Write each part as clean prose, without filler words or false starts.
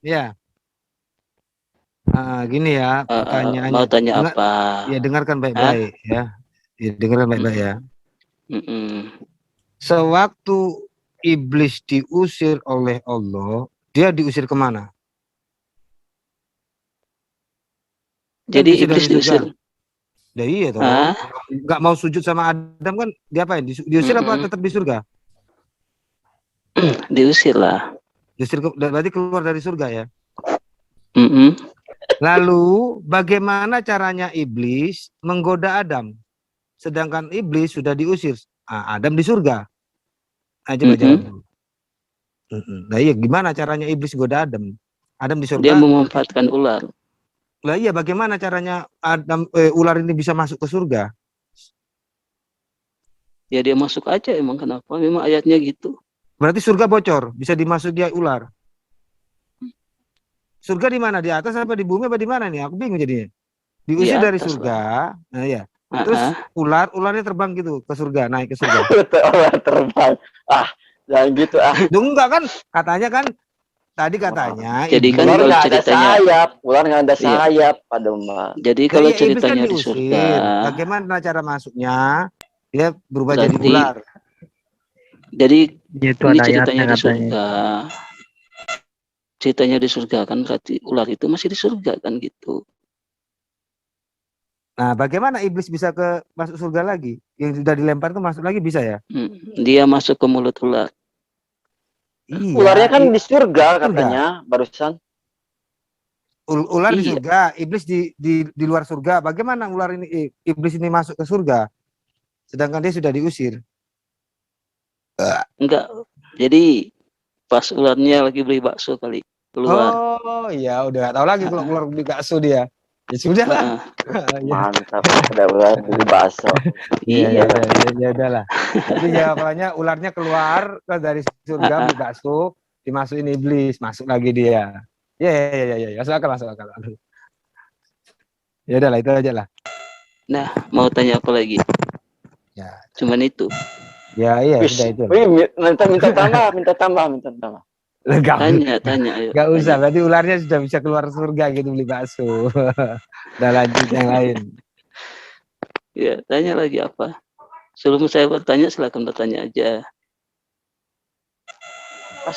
Ya, gini ya Mau pertanyaannya. tanya apa? Ya dengarkan Hah? baik-baik ya. Ya dengarkan baik-baik ya. Sewaktu iblis diusir oleh Allah, dia diusir kemana? Kan Jadi diusir dari iblis diusir. surga. Ya iya toh. Hah? Nggak mau sujud sama Adam kan diapain? Diusir apa tetap di surga? Diusir lah. Diusir berarti keluar dari surga ya. Mm-mm. Lalu bagaimana caranya iblis menggoda Adam? Sedangkan iblis sudah diusir. Adam di surga. Coba jawab Mm-mm. dulu. Nah iya gimana caranya iblis goda Adam? Adam di Dia surga. memanfaatkan ular. Lah iya bagaimana caranya ular ini bisa masuk ke surga? Ya dia masuk aja, emang kenapa? Memang ayatnya gitu. Berarti surga bocor, bisa dimasuki ular. Surga di mana? Di atas apa di bumi apa di mana nih? Aku bingung jadinya. Di Diusir dari atas lah. surga. Nah ya. Terus Ah, ularnya terbang gitu ke surga, naik ke surga. Ular terbang. Jangan gitu Duh, enggak kan? Katanya kan tadi katanya Jadi kan Ular iblis. kalau nggak ada ceritanya, sayap. Ular nggak ada iya. sayap, Pak Doma. Jadi Lah kalau iya iblis kan ceritanya di surga, diusir. Bagaimana cara masuknya? Dia berubah jadi berarti ular. jadi Itu ini ada ceritanya ayatnya di katanya. surga. Ceritanya di surga kan berarti ular itu masih di surga kan gitu. Nah, bagaimana iblis bisa masuk surga lagi? Yang sudah dilempar itu masuk lagi bisa ya? Dia masuk ke mulut ular. Ularnya Iya, kan di surga surga. katanya barusan. Ular di Iya. surga, iblis di luar surga. Bagaimana ular ini iblis ini masuk ke surga? Sedangkan dia sudah diusir. Enggak. Jadi pas ularnya lagi beli bakso kali keluar. Oh iya, udah gak tahu lagi kalau ular beli bakso dia. Ya sudah lah. Mantap, ada ular beli bakso. Iya, ya udahlah. Jadi jawabannya ularnya keluar dari surga beli bakso, dimasukin iblis, masuk lagi dia. Ya, masuk akal. Ya udahlah itu aja lah. Nah, mau tanya apa lagi? Ya. Cuman itu. Ya iya sudah itu. Minta tambah. Tanya ayo. Gak usah, berarti ularnya sudah bisa keluar surga gitu beli bakso. Udah lanjut yang lain. Ya, tanya lagi apa? Sebelum saya bertanya, silakan bertanya aja. Pak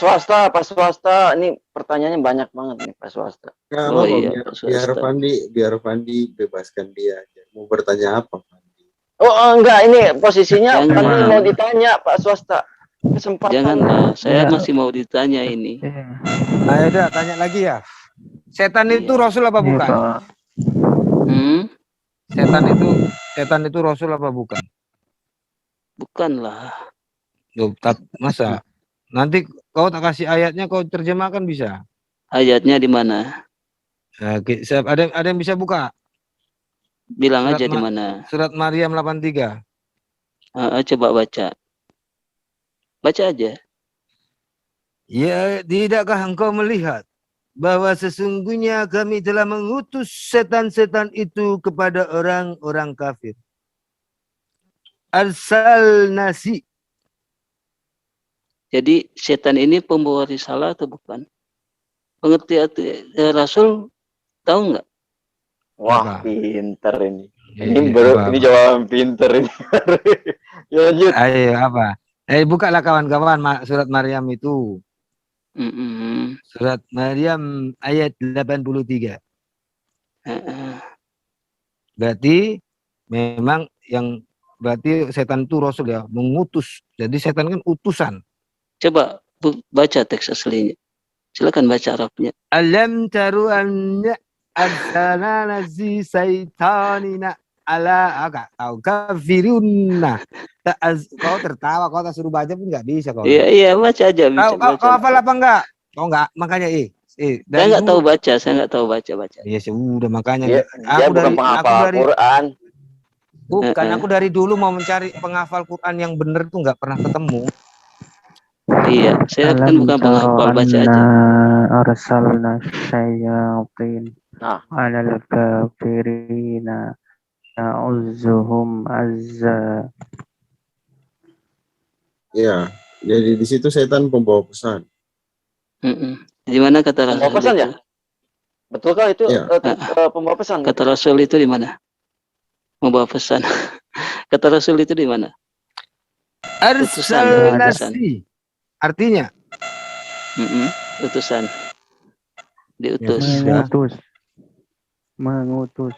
swasta. Ini pertanyaannya banyak banget nih Pak swasta. Oh iya, biar Fandi bebaskan dia. Mau bertanya apa, Fandi? Oh enggak, ini posisinya Jangan. Fandi mau ditanya Pak swasta. Kesempatan. Janganlah, saya masih mau ditanya ini. Nah, udah tanya lagi ya. Setan itu Rasul apa bukan? Setan itu Rasul apa bukan? Bukanlah. Loh, masa? Nanti kau tak kasih ayatnya, kau terjemahkan bisa. Ayatnya di mana? Nah, ada yang bisa buka? Bilang aja di mana. Surat Maryam 83. Coba baca. Baca aja. Ya, tidakkah engkau melihat bahwa sesungguhnya kami telah mengutus setan-setan itu kepada orang-orang kafir. Arsal nasi. Jadi setan ini pembawa risalah atau bukan? Pengertian Rasul tahu nggak? Wah, pinter ini. Ini jawaban pinter ini. Ya, lanjut. Ayo apa? Bukalah kawan-kawan surat Maryam itu. Surat Maryam ayat 83. Berarti memang berarti setan itu Rasul ya, mengutus. Jadi setan kan utusan. Coba baca teks aslinya. Silakan baca Arabnya. Alam taru anna arsalana zi saitanina ala tahu kafirunna. Kau tertawa, kau tak suruh baca pun nggak bisa kau. Iya baca aja. Kau hafal apa enggak? Kau enggak, makanya saya nggak tahu baca, baca. Ya sudah makanya dia bukan penghafal Quran. Bukan, aku dari dulu mau mencari penghafal Quran yang benar tuh nggak pernah ketemu. Iya, saya kan bukan penghafal, baca aja. Arsalna syayatin alal kafirina ta'uzzuhum azza. Ya, jadi di situ setan pembawa pesan. Di mana kata rasul Pembawa pesan itu? ya? Betulkah itu Iya. pembawa pesan? Kata rasul itu di mana? Membawa pesan. Kata rasul itu di mana? Arsalna utusan. si. Artinya Utusan. ya Diutus. sudah. Mengutus.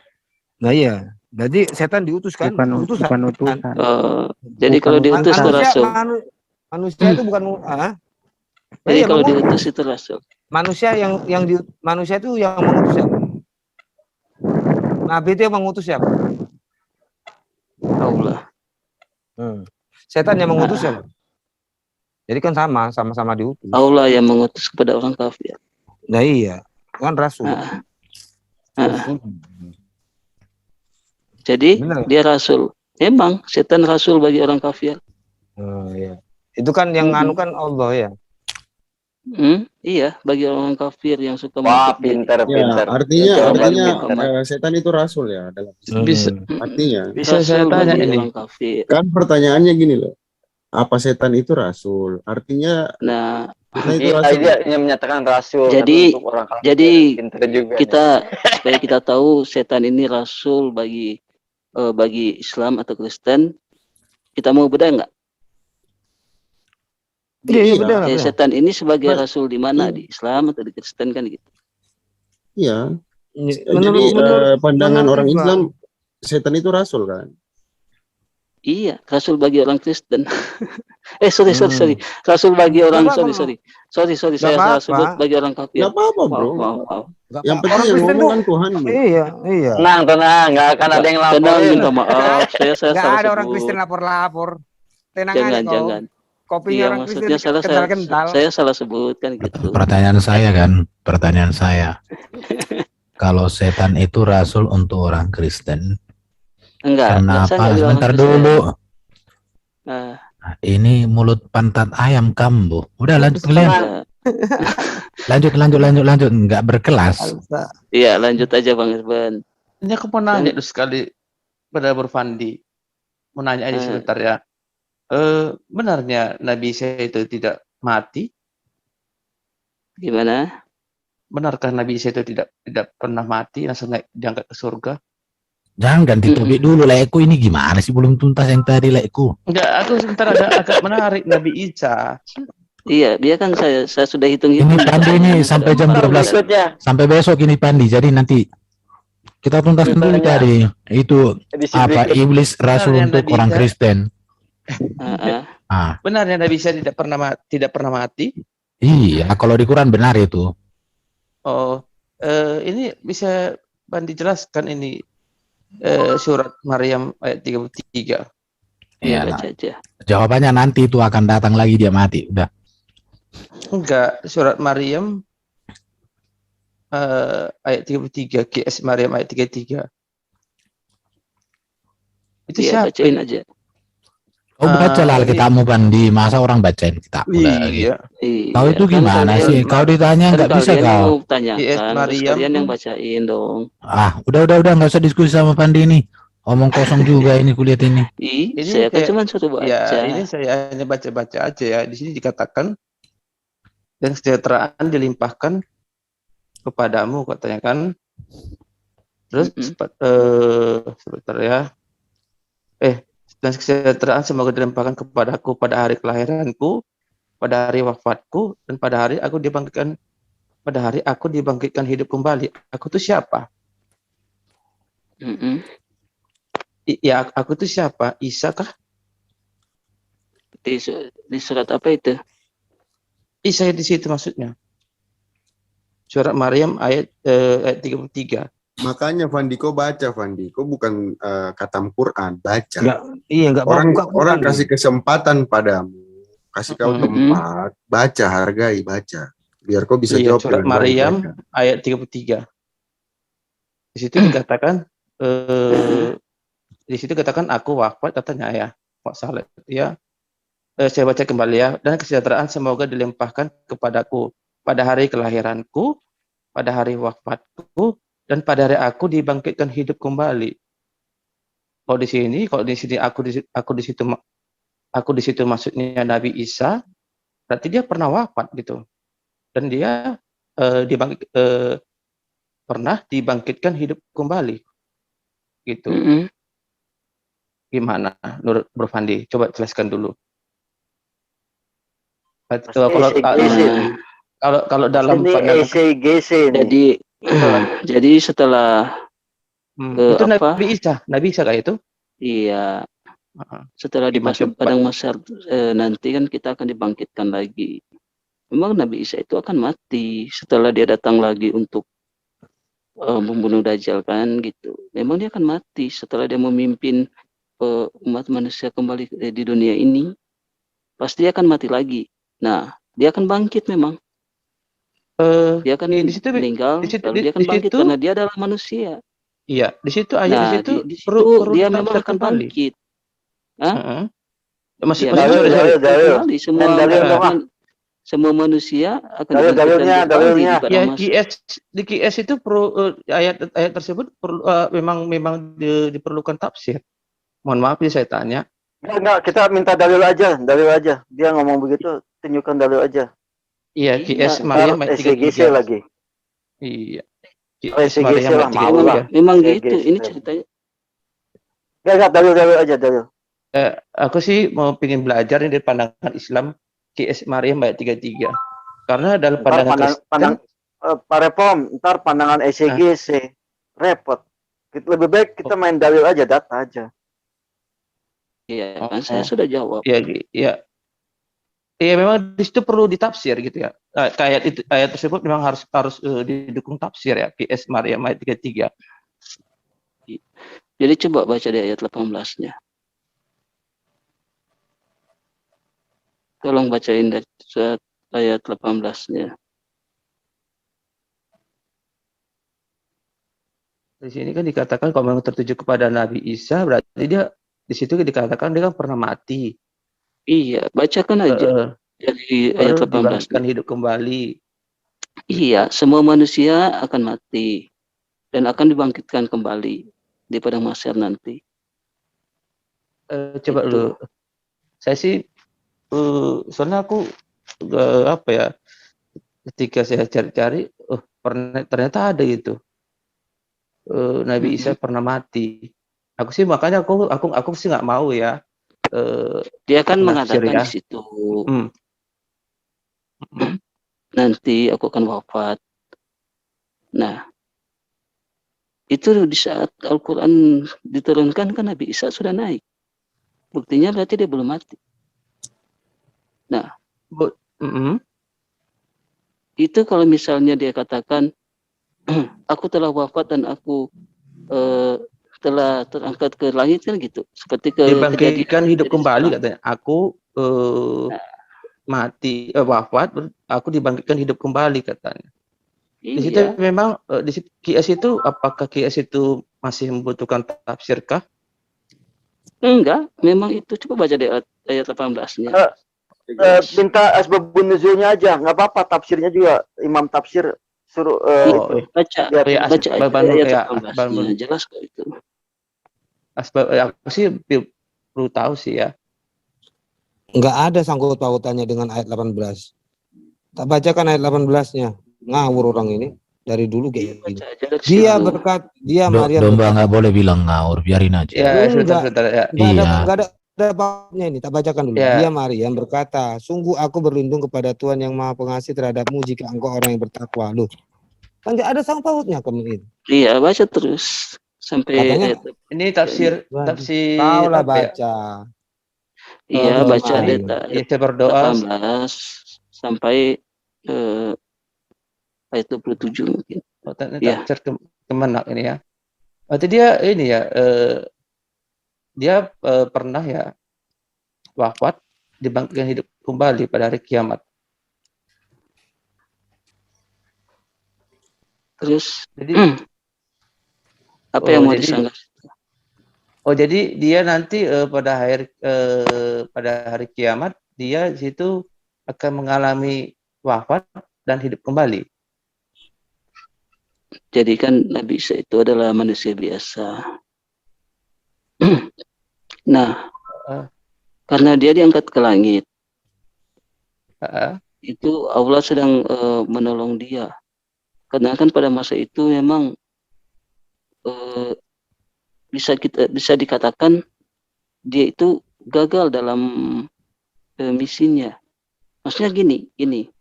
Nah iya. Jadi setan diutus kan? Bukan Utusan. utusan. Jadi Bukan kalau diutus itu Manusia, rasul. manusia itu bukan Jadi iya, kalau mengutus. diutus itu rasul. Manusia manusia itu yang mengutus siapa? Nabi itu yang mengutus siapa? Allah. Setan yang mengutus siapa? Jadi kan sama-sama diutus. Allah yang mengutus kepada orang kafir. Nah iya, kan rasul. Jadi Benar. dia rasul. Memang setan rasul bagi orang kafir. Iya. Itu kan yang anu kan Allah ya. Iya, bagi orang kafir yang suka Wah, menutup diri. pinter. Artinya setan itu rasul ya dalam Bisa artinya. bisa Rasul saya tanya bagi ini. orang kafir. Kan pertanyaannya gini loh. Apa setan itu rasul? Artinya Nah, setan itu Ini rasul. dia yang menyatakan rasul. Jadi- tapi untuk orang kafir, jadi pinter juga kita supaya kita tahu setan ini rasul bagi Islam atau Kristen, kita mau bedah nggak? Iya, benar. Setan ini sebagai rasul di mana? Di Islam atau di Kristen kan gitu? Iya. Menurut Pandangan menurut orang Iqbal. Islam setan itu rasul kan? Iya, rasul bagi orang Kristen. Sorry. Rasul bagi orang sorry. Saya salah sebut bagi orang kafir. Gak apa-apa bro. Maaf. Yang penting yang ngomong kan Tuhan. Iya. Tenang, nggak akan ada yang Tenang, laporin. minta maaf. Saya Nggak salah ada orang sebut. Kristen lapor-lapor. Tenang aja kau. Jangan. Kopinya Iya, orang Kristen maksudnya kental-kental. saya salah sebut kan gitu. Pertanyaan saya. Kalau setan itu rasul untuk orang Kristen, Enggak, kenapa? saya nggak bilang Sebentar Kristen. dulu. Nah, Ini mulut pantat ayam kambuh. Udah lanjut kalian. Nah, Lanjut. Nggak berkelas. iya lanjut aja Bang Irfan. Ini aku mau nanya dulu sekali pada Burfandi. Mau nanya aja sebentar ya. Benarnya Nabi Isa itu tidak mati? Gimana? Benarkah Nabi Isa itu tidak pernah mati, langsung diangkat ke surga? Jangan ganti topik dulu, Lekku. Ini gimana sih belum tuntas yang tadi, Lekku? Enggak, aku sebentar agak menarik Nabi Isa. Iya, dia kan saya sudah hitung. Ini Pandi ini sampai jam 12. Berikutnya, Sampai besok ini Pandi. Jadi nanti kita tuntaskan dulu tadi. Itu edisi apa berikut. iblis rasul Benarnya untuk Nabi orang Isa- Kristen. Benarnya Nabi Isa tidak pernah mati? Iya, kalau di Quran benar itu. Oh, ini bisa Bandi jelaskan ini surat Maryam ayat 33. Iya, baca aja. jawabannya nanti itu akan datang lagi dia mati. Udah. Enggak, surat Maryam ayat 33, QS Maryam ayat 33. Itu Iya, siapa? bacain aja. Kau baca lah Alkitabmu Pandi, masa orang bacain kitab lagi. Iya. Kau itu Kan gimana kalian- sih? Kau ditanya kan nggak bisa kalian yang kau. mau tanyakan, Yes, terus Maryam. kalian yang bacain dong. Udah nggak usah diskusi sama Pandi ini. Omong kosong juga ini kulihat ini. Ini Saya kan kayak- cuma suruh baca. Ya, ini saya hanya baca-baca aja ya. Di sini dikatakan dan kesejahteraan dilimpahkan kepadamu katanya kan. Terus sebentar ya. Dan kesejahteraan semoga dilimpahkan kepadaku pada hari kelahiranku, pada hari wafatku, dan pada hari aku dibangkitkan hidup kembali. Aku tuh siapa? Ya, aku tuh siapa? Isa kah? Di surat apa itu? Isa di situ maksudnya. Surat Maryam ayat 33. Makanya Fandi, kau baca Fandi, kau bukan katam Quran, baca. Nggak mau buka Orang Quran. kasih kesempatan padamu, kasih kau tempat, baca, hargai, baca. Biar kau bisa Iya, jawab surat dengan Maryam baik. ayat 33. Di situ dikatakan di situ katakan aku wafat katanya ya. Kok salah ya. Saya baca kembali ya. Dan kesejahteraan semoga dilimpahkan kepadaku pada hari kelahiranku, pada hari wafatku, dan pada hari aku dibangkitkan hidup kembali. Kalau di sini aku di situ maksudnya Nabi Isa, berarti dia pernah wafat gitu. Dan dia pernah dibangkitkan hidup kembali, gitu. Gimana, menurut Bro Fandi? Coba jelaskan dulu. Kalau dalam pandangan, jadi setelah itu apa? Nabi Isa kayak itu? Iya. Setelah di padang mahsyar nanti kan kita akan dibangkitkan lagi. Memang Nabi Isa itu akan mati setelah dia datang lagi untuk membunuh Dajjal kan gitu. Memang dia akan mati setelah dia memimpin umat manusia kembali di dunia ini. Pasti dia akan mati lagi. Nah, dia akan bangkit memang. Dia akan meninggal, lalu dia akan bangkit karena dia adalah manusia. Iya, di situ ayat di situ dia memang akan bangkit. Kembali semua manusia akan dibangkitkan kembali di padang mahsyar. Di QS itu ayat tersebut memang diperlukan tafsir. Mohon maaf ya saya tanya. Enggak, kita minta dalil aja. Dia ngomong begitu, tunjukkan dalil aja. Iya, QS Maryam ayat 33 lagi. Iya. QS Maryam ayat 33. Memang gitu, ini ceritanya. Enggak, dalil aja, dalil. Aku sih mau pengen belajar dari pandangan Islam QS Maryam ayat 33. Karena dalam pandangan Kristen, Pak Repom, ntar pandangan SCGC repot. Lebih baik kita main dalil aja, data aja. Iya, kan saya sudah jawab. Iya, memang di situ perlu ditafsir gitu ya. Ayat tersebut memang harus didukung tafsir ya. QS Maryam ayat 33. Jadi coba baca di ayat 18-nya. Tolong bacain dari ayat 18-nya. Di sini kan dikatakan kalau memang tertuju kepada Nabi Isa, berarti dia di situ dikatakan dia kan pernah mati. Iya, bacakan aja dari ayat 18. Kan hidup kembali. Iya, semua manusia akan mati dan akan dibangkitkan kembali di padang mahsyar nanti. Coba dulu. Saya sih soalnya aku ketika saya cari-cari, ternyata ada gitu. Nabi Isa pernah mati. Aku sih makanya aku sih nggak mau ya. Dia kan mengatakan di situ. Nanti aku akan wafat. Nah, itu di saat Al-Quran diturunkan kan Nabi Isa sudah naik. Buktinya berarti dia belum mati. Nah, itu kalau misalnya dia katakan, aku telah wafat dan aku telah terangkat ke langit kan gitu. Seperti dibangkitkan hidup kembali katanya. Aku mati, wafat, aku dibangkitkan hidup kembali katanya. Di situ memang di QS itu apakah QS itu masih membutuhkan tafsir kah? Enggak, memang itu. Coba baca di ayat 18-nya. Minta asbabun nuzulnya aja, nggak apa-apa, tafsirnya juga imam tafsir suruh baca ayat 18-nya, jelas kok itu. Aku sih perlu tahu sih ya. Nggak ada sangkut pautannya dengan ayat 18. Tak bacakan ayat 18-nya. Ngawur orang ini dari dulu kayak gini. Dia Maryam domba nggak boleh bilang ngawur, biarin aja. Ya, sebentar ya. Nggak ada babnya ini. Tak bacakan dulu. Dia Maryam berkata, sungguh aku berlindung kepada Tuhan yang Maha Pengasih terhadapmu jika engkau orang yang bertakwa. Loh, kan nggak ada sangkut pautnya kemudian. Iya, baca terus sampai ini tafsir. Kau lah baca. Iya, baca kita berdoa 18 sampai ayat 27 mungkin. Tafsir Kemenak ini ya. Berarti dia ini ya, dia pernah ya wafat, dibangkitkan hidup kembali pada hari kiamat. Terus jadi apa yang mau disanggah? Jadi dia nanti pada hari kiamat dia di situ akan mengalami wafat dan hidup kembali. Jadi kan Nabi Isa itu adalah manusia biasa. Nah, karena dia diangkat ke langit, itu Allah sedang menolong dia karena kan pada masa itu memang bisa dikatakan dia itu gagal dalam misinya. Maksudnya gini,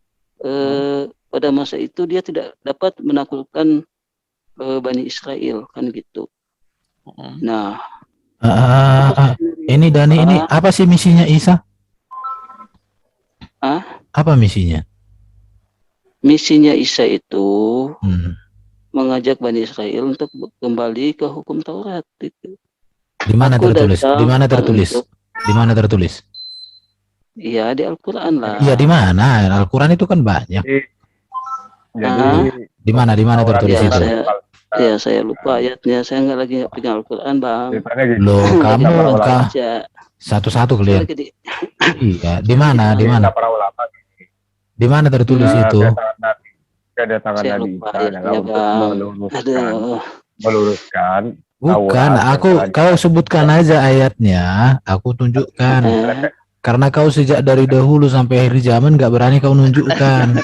pada masa itu dia tidak dapat menaklukkan Bani Israel kan gitu. Nah, ini Dani, ini apa sih misinya Isa? Apa misinya? Misinya Isa itu mengajak Bani Israel untuk kembali ke hukum Taurat itu. Di mana tertulis? Di mana tertulis? Di mana tertulis? Iya, di Al-Qur'an lah. Iya, di mana? Al-Qur'an itu kan banyak. Di mana tertulis itu? Saya lupa ayatnya. Saya nggak lagi pegang Al-Qur'an, Bang. Loh, kamu satu-satu kalian. Iya, di mana? Di mana tertulis itu? Saya lupa ayatnya, Bang. Aduh. Meluruskan. Bukan, kau sebutkan aja ayatnya, aku tunjukkan. Karena kau sejak dari dahulu sampai akhir zaman gak berani kau nunjukkan.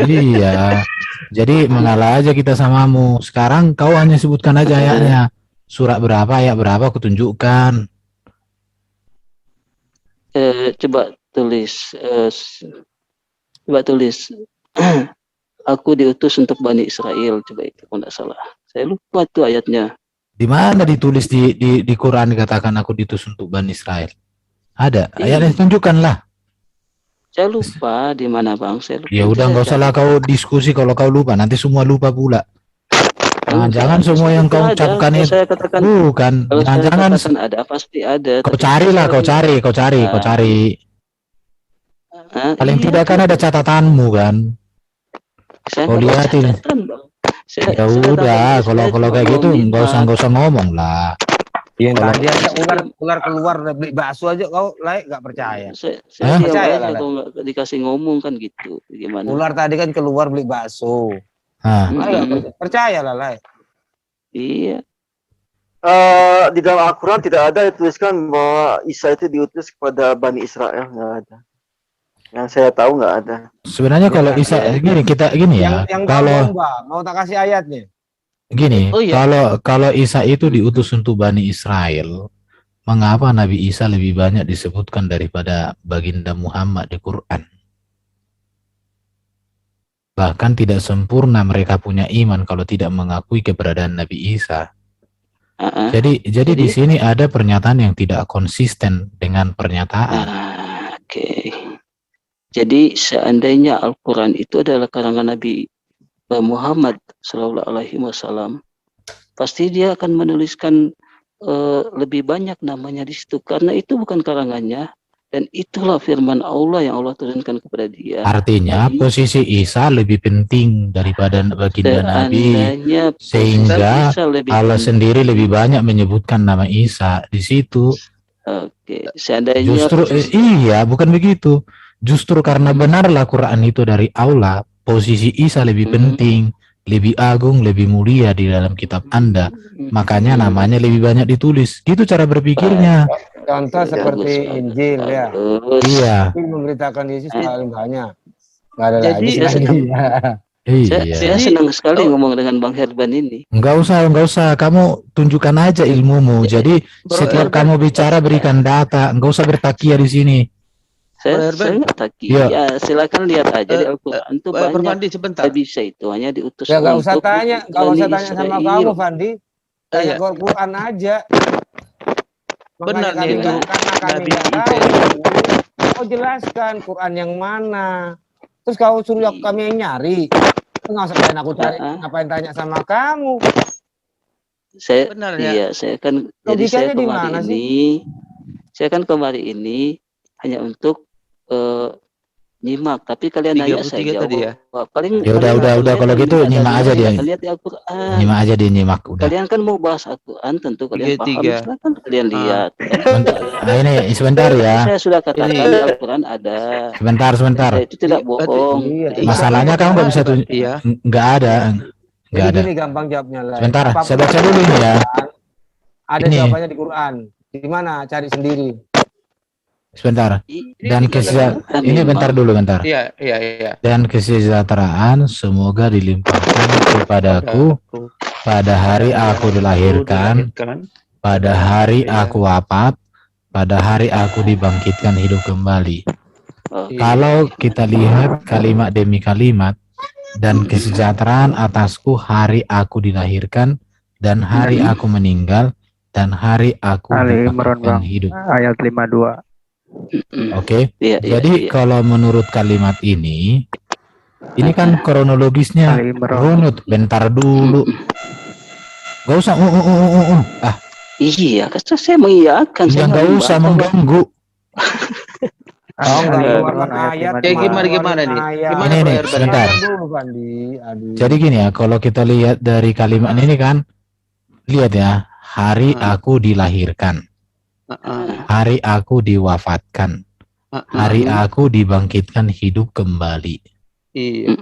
Iya, jadi mengalah aja kita samamu. Sekarang kau hanya sebutkan aja ayatnya. Surat berapa, ayat berapa, aku tunjukkan. Coba tulis. Aku diutus untuk Bani Israel. Coba itu kalau tidak salah. Saya lupa tuh ayatnya. Di mana ditulis di Quran dikatakan aku diutus untuk Bani Israel? Ada ayatnya, tunjukkanlah. Saya lupa di mana, Bang. Saya lupa. Ya udah, nggak usah lah kau diskusi kalau kau lupa. Nanti semua lupa pula. Jangan semua yang kau ucapkan itu. Bukan. Jangan ada, pasti ada. Kau carilah, kau cari. Paling tidak kan ada catatanmu kan. Kau lihatin. Ya udah, kalau kayak gitu nggak usah ngomong lah. Yang tadi aja ular keluar beli bakso aja kau nggak percaya. Saya percaya lah kalau nggak dikasih ngomong kan gitu. Gimana? Ular tadi kan keluar beli bakso. Percaya lah, Lai. Iya. Di dalam Al-Quran tidak ada dituliskan bahwa Isa itu diutus kepada Bani Israel, nggak ada. Yang saya tahu nggak ada. Sebenarnya kalau Isa gini ya. Kalau mau tak kasih ayatnya. Gini, kalau Isa itu diutus untuk Bani Israel, mengapa Nabi Isa lebih banyak disebutkan daripada baginda Muhammad di Quran? Bahkan tidak sempurna mereka punya iman kalau tidak mengakui keberadaan Nabi Isa. Jadi di sini ada pernyataan yang tidak konsisten dengan pernyataan. Oke. Jadi seandainya Al-Quran itu adalah karangan Nabi Muhammad Sallallahu Alaihi Wasallam, pasti dia akan menuliskan lebih banyak namanya di situ, karena itu bukan karangannya dan itulah firman Allah yang Allah turunkan kepada dia. Artinya posisi Isa lebih penting daripada baginda Nabi, sehingga Allah sendiri lebih banyak menyebutkan nama Isa di situ. Oke, seandainya iya, bukan begitu. Justru karena benarlah Quran itu dari Allah, posisi Isa lebih penting, lebih agung, lebih mulia di dalam kitab Anda. Makanya namanya lebih banyak ditulis. Gitu cara berpikirnya. Contoh seperti Injil ya. Iya. Memberitakan Yesus paling banyak. Nggak ada lagi. Saya senang sekali ngomong dengan Bang Herban ini. Enggak usah. Kamu tunjukkan aja ilmumu. Jadi setiap kamu bicara berikan data. Enggak usah bertakia di sini. Saya nggak taki. Ya silakan lihat aja di Al-Quran itu banyak. Tidak bisa itu hanya diutus. Ya nggak usah tanya sama kamu, Fandi. Tanya ke Al-Quran aja. Benar nih itu. Karena kami nggak tahu. Kau jelaskan Quran yang mana. Terus kau suruh kami yang nyari. Nggak usah tanya aku cari. Ngapain tanya sama kamu? Benar ya. Iya, saya kan. Jadi saya kemarin ini hanya untuk nyimak, tapi kalian nanya saya jawab. Ya? Paling ya udah kalau gitu nyimak aja dia. Lihat di Al-Quran. Nyimak aja dia nyimak udah. Kalian kan mau bahas Al-Quran, tentu kalian paham. Silakan kalian lihat. Ini sebentar ya. Saya sudah katakan di Al-Quran ada. Sebentar. Saya itu tidak bohong. Masalahnya kamu nggak bisa tunjuk. Nggak ada. Ini gampang jawabnya lah. Sebentar, saya baca dulu ini ya. Ada jawabannya di Quran. Di mana? Cari sendiri. Sebentar. Dan Kan ini bentar dulu, bentar. Iya. Dan kesejahteraan semoga dilimpahkan kepadaku pada hari aku dilahirkan, pada hari aku wafat, pada hari aku dibangkitkan hidup kembali. Kalau kita lihat kalimat demi kalimat, dan kesejahteraan atasku hari aku dilahirkan, dan hari aku meninggal, dan hari aku dibangkitkan hidup. Ayat 52. Oke. Jadi kalau menurut kalimat ini kan kronologisnya runut. Bentar dulu. Gak usah. Iya, kan saya mengiyakan. Ya nggak usah mengganggu. Ayat. Kayak gimana nih? Gimana Ini sebentar. Jadi gini ya, kalau kita lihat dari kalimat ini kan, lihat ya, hari aku dilahirkan, hari aku diwafatkan, hari aku dibangkitkan hidup kembali. Iya.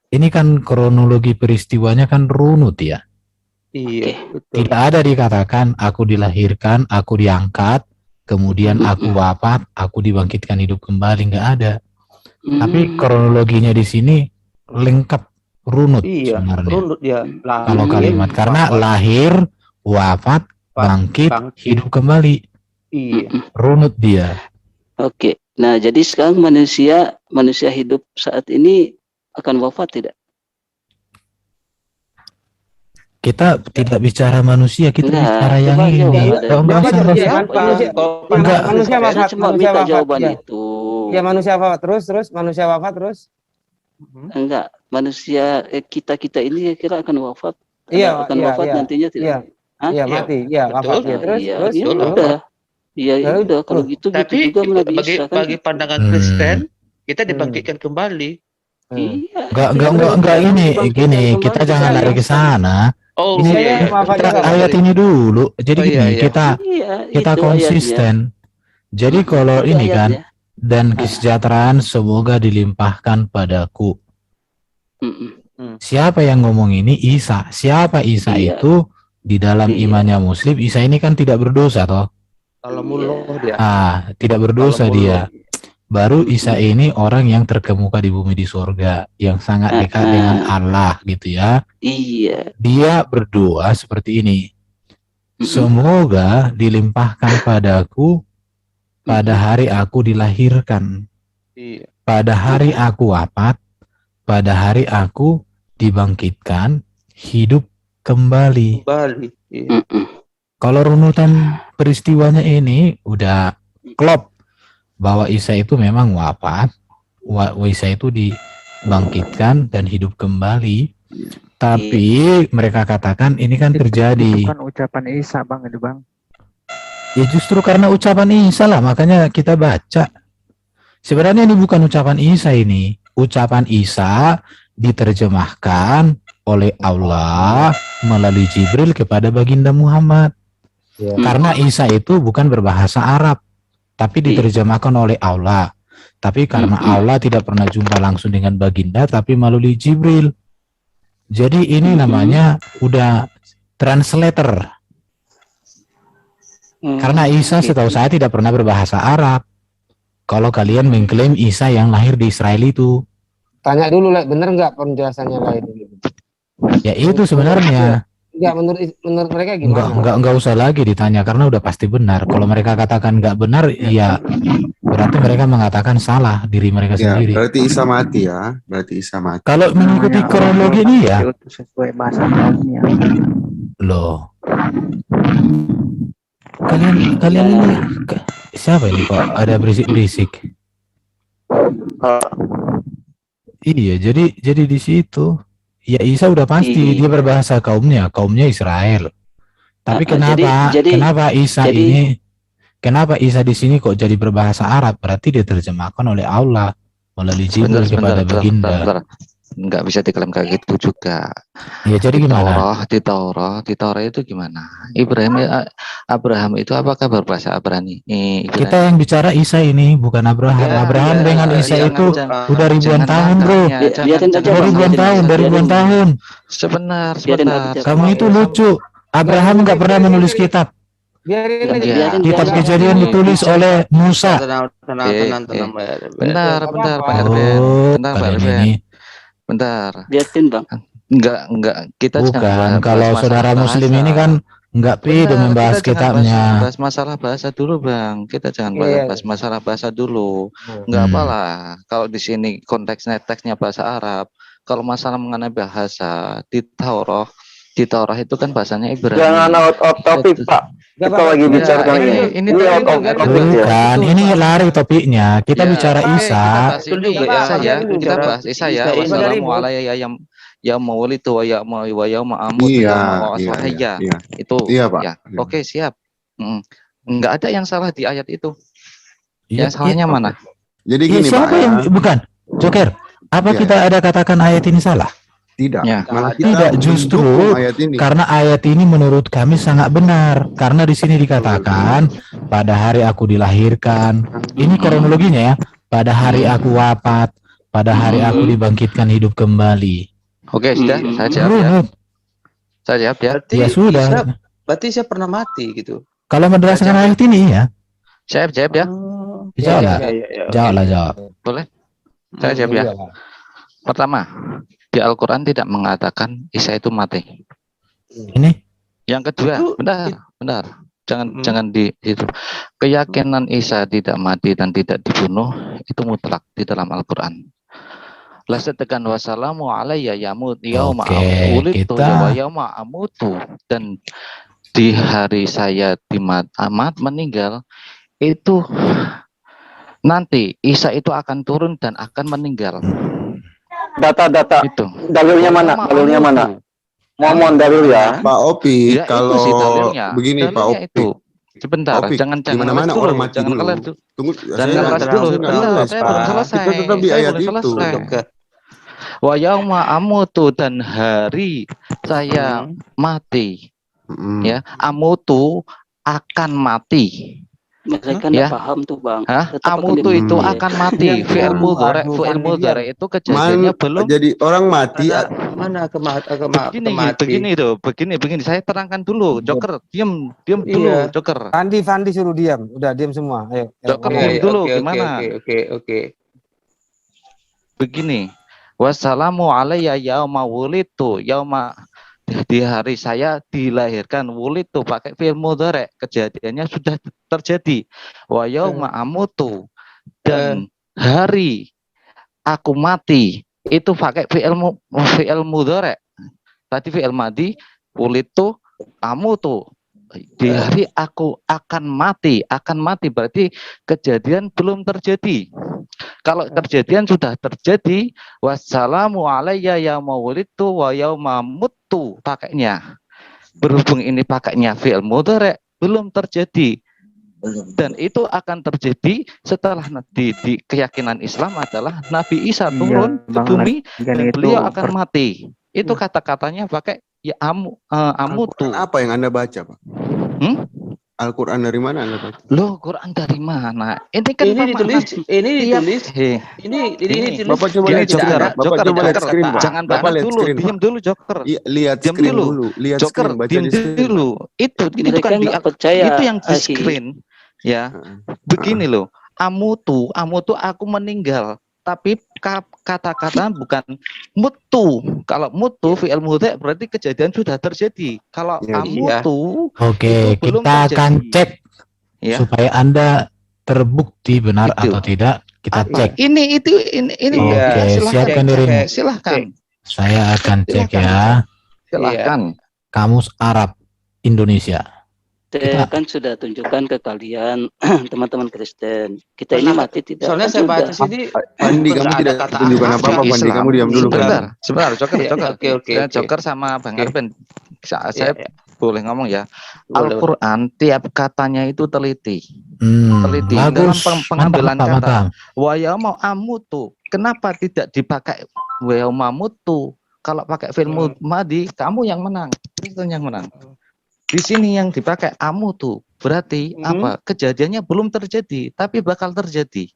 Ini kan kronologi peristiwanya kan runut ya. Iya. Tidak ada dikatakan aku dilahirkan, aku diangkat, kemudian aku wafat, aku dibangkitkan hidup kembali, nggak ada. Tapi kronologinya di sini lengkap, runut sebenarnya. Runut ya. Kalau kalimat karena lahir, wafat, bangkit, hidup kembali. Iya. Runut dia. Oke. Nah, jadi sekarang manusia hidup saat ini akan wafat tidak? Kita tidak bicara manusia, kita bicara yang ini. Manusia wafat. Cuma minta jawaban itu. Ya manusia wafat terus manusia wafat terus. Enggak, manusia kita ini kira akan wafat. Iya, akan wafat nantinya tidak? Iya, mati. Iya, wafat. Terus. Ya udah kalau gitu Tapi gitu juga bagi pandangan Kristen, kita dibangkitkan kembali. Iya. Enggak gini, kita jangan lari ke sana. Ini ayat ini dulu. Jadi gini, kita konsisten. Jadi kalau ini kan, dan kesejahteraan semoga dilimpahkan padaku. Siapa yang ngomong ini? Isa. Siapa Isa itu? Di dalam imannya Muslim, Isa ini kan tidak berdosa toh. Kalau mulu dia. Tidak berdosa dia. Baru Isa ini orang yang terkemuka di bumi di surga, yang sangat dekat dengan Allah gitu ya. Iya. Dia berdoa seperti ini. Semoga dilimpahkan padaku pada hari aku dilahirkan. Pada hari aku wafat, pada hari aku dibangkitkan hidup kembali. Kalau runutan peristiwanya ini udah klop bahwa Isa itu memang wafat, Isa itu dibangkitkan dan hidup kembali. Tapi mereka katakan ini kan terjadi. Bukan ucapan Isa, Bang, itu, Bang. Ya justru karena ucapan Isa lah, makanya kita baca. Sebenarnya ini bukan ucapan Isa ini. Ucapan Isa diterjemahkan oleh Allah melalui Jibril kepada baginda Muhammad. Karena Isa itu bukan berbahasa Arab, tapi diterjemahkan oleh Allah. Tapi karena Allah tidak pernah jumpa langsung dengan baginda, tapi melalui Jibril. Jadi ini namanya udah translator. Karena Isa setahu saya tidak pernah berbahasa Arab. Kalau kalian mengklaim Isa yang lahir di Israel itu. Tanya dulu, bener nggak penjelasannya lain? Ya itu sebenarnya. Enggak, menurut mereka gimana? Enggak usah lagi ditanya karena udah pasti benar. Kalau mereka katakan enggak benar, ya berarti mereka mengatakan salah diri mereka sendiri. Berarti Isa mati ya. Berarti Isa mati. Kalau mengikuti kronologi ini ya. Sesuai bahasa kaumnya. Loh. Kalian ini siapa ini kok ada berisik-berisik? Iya, jadi di situ. Ya Isa udah pasti dia berbahasa kaumnya Israel. Tapi kenapa Isa di sini kok jadi berbahasa Arab? Berarti dia terjemahkan oleh Allah melalui Jibril kepada baginda. Nggak bisa diklaim kayak gitu juga. Ya jadi gimana? Di Taurat itu gimana? Abraham itu apakah berbahasa Ibrani? Kita yang bicara Isa ini bukan Abraham. Abraham dengan Isa itu udah ribuan tahun, bro. Ribuan tahun. Sebentar. Kamu itu lucu. Abraham nggak pernah menulis kitab. Biarin Ya, aja. biarin, Kitab biarin. Kejadian ditulis oleh Musa. Tenang, Bentar, Nggak bentar apa-apa. Pak Herben. Oh, Bentar Pak kalian Herben. ini. Bentar. Liatin Bang. Enggak. Kita jangan Bukan, bahas kalau masalah saudara muslim bahasa. ini kan nggak pede Bentar, membahas kita jangan bahas, kitabnya. bahas masalah bahasa dulu Bang. Kita jangan Iya. bahas masalah bahasa dulu. Enggak apalah. Kalau di sini konteksnya teksnya bahasa Arab. Kalau masalah mengenai bahasa di Taurat itu kan bahasanya Ibrani. Jangan out of topic, Pak. Nggak Kita apa-apa. lagi Ya, bicara tentang ini ini out of biarin topic dulu. ya. Bukan, ini lari topiknya. Kita Ya, bicara oke, Isa. kita bahas Betul ini juga ya, ya. Isa ya. Dulu, Kita cara bahas Isa ya. Isa ini. Wassalamualaikum ya maulidu wa ya ma'amud Iya, ya. iya. Itu Iya, Pak. ya. Oke, siap. Enggak ada yang salah di ayat itu. Iya, Yang salahnya iya. mana? Jadi Iya, gini, Pak. siapa yang bukan? Joker, apa Iya. kita ada katakan ayat ini salah? Tidak. Ya. Malah kita Tidak, justru mendukung ayat ini. karena ayat ini menurut kami sangat benar. Karena di sini dikatakan pada hari aku dilahirkan. Ini kronologinya ya. Pada hari aku wafat, pada hari aku dibangkitkan hidup kembali. Oke, sudah. Saya jawab ya. Runut. Saya jawab ya. Berarti Ya sudah. berarti saya pernah mati gitu. Kalau berdasarkan ayat ini ya, Saya jawab ya. jawab lah. Ya. Jawab lah, jawab. Boleh? Saya jawab ya. Pertama, di Al-Quran tidak mengatakan Isa itu mati. Ini Yang kedua, Itu- benar. Jangan di itu. Keyakinan Isa tidak mati dan tidak dibunuh itu mutlak di dalam Al-Quran. Lasetekan wassalamu alayya yamut yauma Oke, ulitu kita- wa yauma amutu, dan di hari saya amat meninggal itu nanti Isa itu akan turun dan akan meninggal. Data Itu. dalilnya mana? Dalilnya mana? Ngomong dalil ya. Pak Opi, Ya, kalau itu sih dalilnya. begini Pak Dalilnya Opi, itu. Sebentar, Opik, jangan di mana-mana ngeles dulu, orang mati jangan dulu. ngeles dulu. tunggu, Jangan saya ngeles nggak dulu, nggak bentar, ngeles, saya Pak. belum selesai. Kita tetap di Saya ayat belum itu. selesai. Wa yauma amutu, dan hari saya mati, Mm-mm. ya, amutu akan mati. Mereka Ya. nggak paham tuh Bang. Hah? Tetap Amutu pakai itu ya. akan mati. Yang Fi'il dulu, mudhari, aduh, fi'il Bang mudhari itu kejadiannya belum. Jadi orang mati Mana Begini, saya terangkan dulu. Joker, diam dulu, Iya. Joker. Fandi suruh diam. Udah diam semua. Ayo. Joker, ngomong. diam dulu, gimana? Oke. Begini, wassalamu alayya yauma wulitu, yauma, di hari saya dilahirkan, wulitu pakai fi'il mudhari, kejadiannya sudah terjadi. Wa yauma amutu, dan hari aku mati itu pakai fi'il mudhari. Tadi fi'il madi, wulitu, amutu. Di hari aku akan mati berarti kejadian belum terjadi. Kalau kejadian sudah terjadi, wassalamu alayya yauma wulidtu wa yauma muttu pakainya. Berhubung ini pakainya fi'il mudhari, belum terjadi. Dan itu akan terjadi setelah di keyakinan Islam adalah Nabi Isa turun ke bumi dan beliau akan mati. Itu kata-katanya pakai ya amutu. Al-Quran apa yang Anda baca, Pak? Al-Quran dari mana Anda baca? Loh, Quran dari mana? Ini kan Ini ditulis, ini ditulis. Bapak coba Gini, lihat Joker, screen, Bapak Joker, coba lihat Joker. screen, Pak. Jangan Bapak banget lihat dulu, screen, diam Pak. dulu, Joker. Iya, lihat Diam screen dulu. dulu, lihat Joker, screen, baca diam di screen. dulu. Itu Mereka kan nggak percaya. itu yang di Aki. screen. Ya, begini loh. Amutu aku meninggal. Tapi kata-kata bukan mutu. Kalau mutu fi'il mudhari berarti kejadian sudah terjadi. Kalau Ya, amutu Oke, itu belum kita akan terjadi. cek Ya. supaya Anda terbukti benar Itu. atau tidak. Kita cek. Ini Oke, siapkan dirimu. Silahkan. Saya akan cek ya. Silahkan. Kamus Arab Indonesia. Saya kan sudah tunjukkan ke kalian teman-teman Kristen. Kita ini mati tidak. Soalnya kan saya baca sudah. sini. Andi, kamu tidak tunjukkan apa-apa, Andi. Islam. Kamu diam dulu, Pak. Sebentar, Joker. Oke. Joker sama Bang Arben. Saya Iya. boleh ngomong ya. Boleh. Al-Quran tiap katanya itu teliti. Teliti Bagus. dalam pengambilan Mantap, kata. mantap. Wa yauma amutu. Kenapa tidak dipakai wa yauma mutu? Kalau pakai fi'il madi, kamu yang menang. Kristen yang menang. Di sini yang dipakai amutu. Berarti apa? Kejadiannya belum terjadi, tapi bakal terjadi.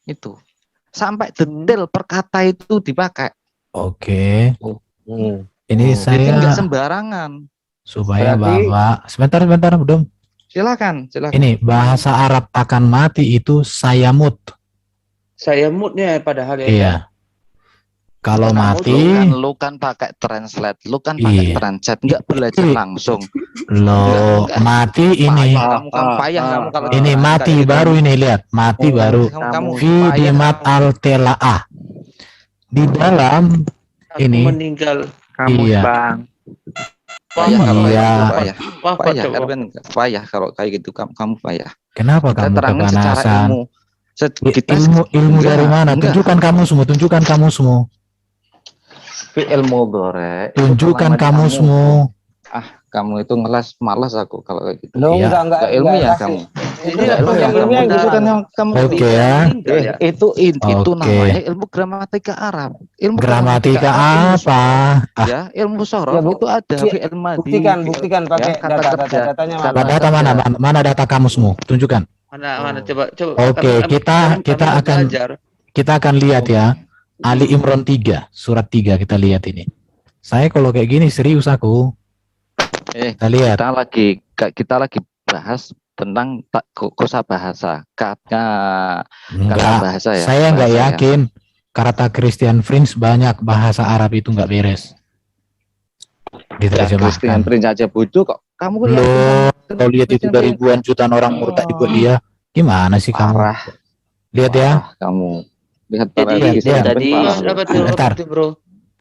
Itu. Sampai detail perkata itu dipakai. Oke. Hmm. Ini Jadi nggak saya sembarangan. supaya Berarti- Bapak sebentar belum. Silakan. Ini bahasa Arab akan mati itu sayamut. Saya moodnya padahal ya. Iya. Kalau Kamu mati, Lu kan pakai translate, lu kan pakai Iya. translate, nggak belajar Iya. langsung. lo Enggak. mati ini. Kamu payah kamu kalau Ini orang mati kayak gitu. baru ini lihat, mati Oh, baru. Kamu Fi payah dimat kamu. al telaah. Di dalam Aku ini. meninggal. Kamus Iya. bang. Payah kalau Iya. kayak gitu, payah. Wah, Payah, coba. Erben, payah kalau kayak gitu kamu payah. Kenapa Kita kamu terangin secara kepanasan? ilmu. Kita Ilmu enggak, dari mana? enggak. Tunjukkan kamusmu. Fi'il mudhari. itu Tunjukkan selama di kamusmu. Kamu itu ngelas, malas aku kalau kayak gitu. Lo Iya. enggak Enggak ilmiah kasih. kamu. Ini Enggak apa ilmiah yang kamu. ilmiah Itu kan yang kamu Oke ya. meninggal ya? itu Oke. namanya ilmu gramatika Arab. Ilmu Gramatika ilmu apa? Ah, ya, ilmu sorof Ya, Bu. itu ada Iya, fi'il madhi. Buktikan pakai kata kerja. data-datanya Kata mana? data mana data kamusmu? Tunjukkan. Mana coba. Oke, kita akan lihat ya. Ali Imran 3, surat 3 kita lihat ini. Saya kalau kayak gini serius aku. Kita lihat. Kita lagi bahas tentang kosa bahasa. Kata Enggak. bahasa ya. Saya enggak bahasa ya. yakin kata Christian Prince banyak bahasa Arab itu enggak beres. Ya, Christian Diterjemahkan. Prince aja bodoh kok. Kamu kan Loh, kalau lihat itu Christian dari Prince. ribuan jutaan orang murtad ikut dia. Gimana sih kamu? Parah. Lihat ya. Parah kamu. Lihat Jadi para Lihat, Christian lihat. Prince Tadi- parah. Dapat Bentar. bro.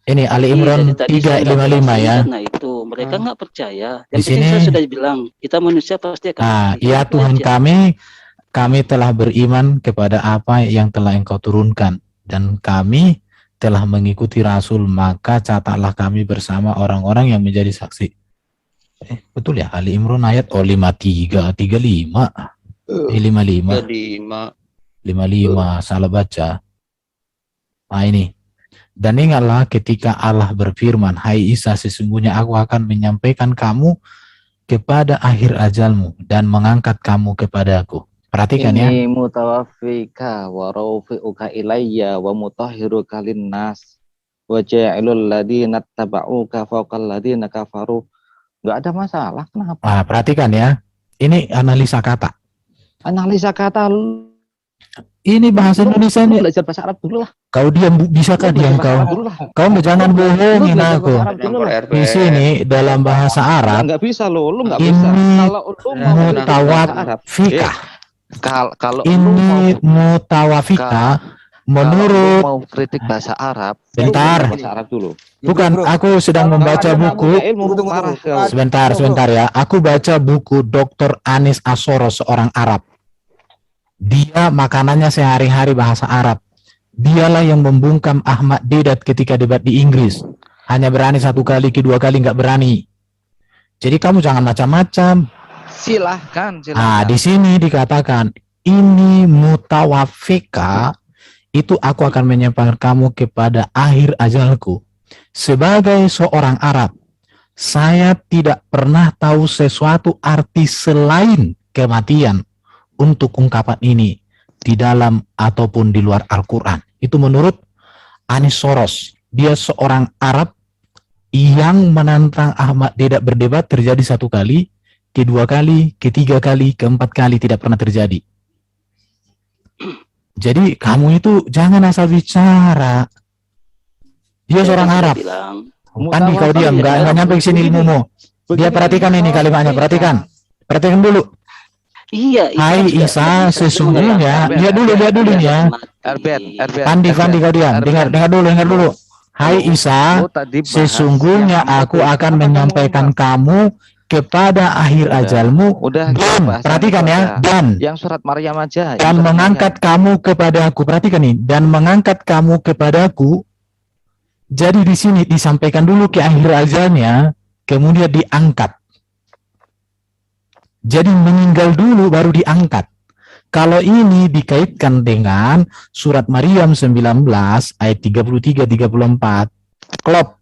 Ini Ali Iya, Imran jadi tadi saya nggak 355 ya. jelasin karena itu mereka nggak percaya. Di Yang penting sini- saya sudah bilang kita manusia pasti akan Nah, mati. ya Itu Tuhan aja. kami telah beriman kepada apa yang telah Engkau turunkan dan kami telah mengikuti Rasul, maka catatlah kami bersama orang-orang yang menjadi saksi. Betul ya, Ali Imran ayat 53, 35, 55, 55, salah baca. Nah ini. Dan ingatlah ketika Allah berfirman, hai Isa, sesungguhnya aku akan menyampaikan kamu kepada akhir ajalmu dan mengangkat kamu kepadaku. Perhatikan ya. Ini mutawaffika wa rafi'uka ilayya wa mutahhiruka linnas wa ja'ilul ladina taba'uka fawqal ladina kafaru. Enggak ada masalah, kenapa? Nah, perhatikan ya. Ini analisa kata. Analisa kata lu Ini bahasa Indonesia nih. belajar bahasa Arab dulu lah. Kau diam, bisakah diam kau? Dulu lah. Kau jangan bohongin Lu belajar aku. bahasa Arab dulu lah. Di sini dalam bahasa Arab Enggak bisa lu Ini enggak bisa. Kalau lu mau belajar bahasa Arab, mutawafika. kalau lu mau Ini mutawafika menurut mau kritik bahasa Arab, Bentar. bahasa Arab dulu. bukan aku sedang membaca buku. Sebentar ya. Aku baca buku Dr. Anis Asoro, seorang Arab. Dia makanannya sehari-hari bahasa Arab. Dialah yang membungkam Ahmad Deedat ketika debat di Inggris. Hanya berani satu kali, kedua kali nggak berani. Jadi kamu jangan macam-macam. Silahkan. Nah, di sini dikatakan ini mutawafika, itu aku akan menyampaikan kamu kepada akhir ajalku. Sebagai seorang Arab, saya tidak pernah tahu sesuatu arti selain kematian untuk ungkapan ini di dalam ataupun di luar Al-Quran. Itu menurut Anis Soros. Dia seorang Arab yang menantang Ahmad Deedat berdebat, terjadi satu kali, kedua kali, ketiga kali, keempat kali, tidak pernah terjadi. Jadi kamu itu jangan asal bicara. Dia seorang Saya Arab. bilang, Andi, kau diam, nggak nyampe ke sini ilmumu. Dia perhatikan ini kalimatnya, perhatikan dulu. iya. Hai itu Isa, sudah- sesungguhnya, lihat dulu ya. Erben, Fandi, kau diam, dengar dulu. Hai Isa, Lu tadi bahas sesungguhnya yang aku apa akan kamu menyampaikan ngomong? kamu kepada akhir Udah. ajalmu Udah dan bahasan perhatikan itu ya, aja. dan Yang surat Maryam aja. dan mengangkat kamu kepadaku. Perhatikan nih, dan mengangkat kamu kepadaku. Jadi di sini disampaikan dulu ke akhir ajalnya, kemudian diangkat. Jadi meninggal dulu baru diangkat. Kalau ini dikaitkan dengan surat Maryam 19 ayat 33-34, klop.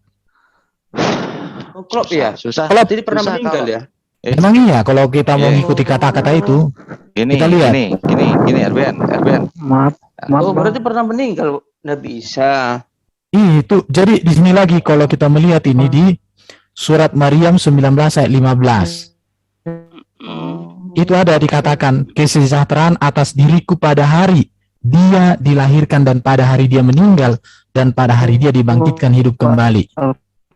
Klop ya. Susah. Klop. Jadi pernah Susah meninggal kalau- ya. Emang iya kalau kita mau Iya. mengikuti kata-kata itu. Gini, Kita lihat. gini Erben. Maaf Oh, bang. berarti pernah meninggal Nabi Isa. Itu jadi di sini lagi kalau kita melihat ini di surat Maryam 19 ayat 15. Itu ada dikatakan kesejahteraan atas diriku pada hari dia dilahirkan dan pada hari dia meninggal dan pada hari dia dibangkitkan hidup kembali.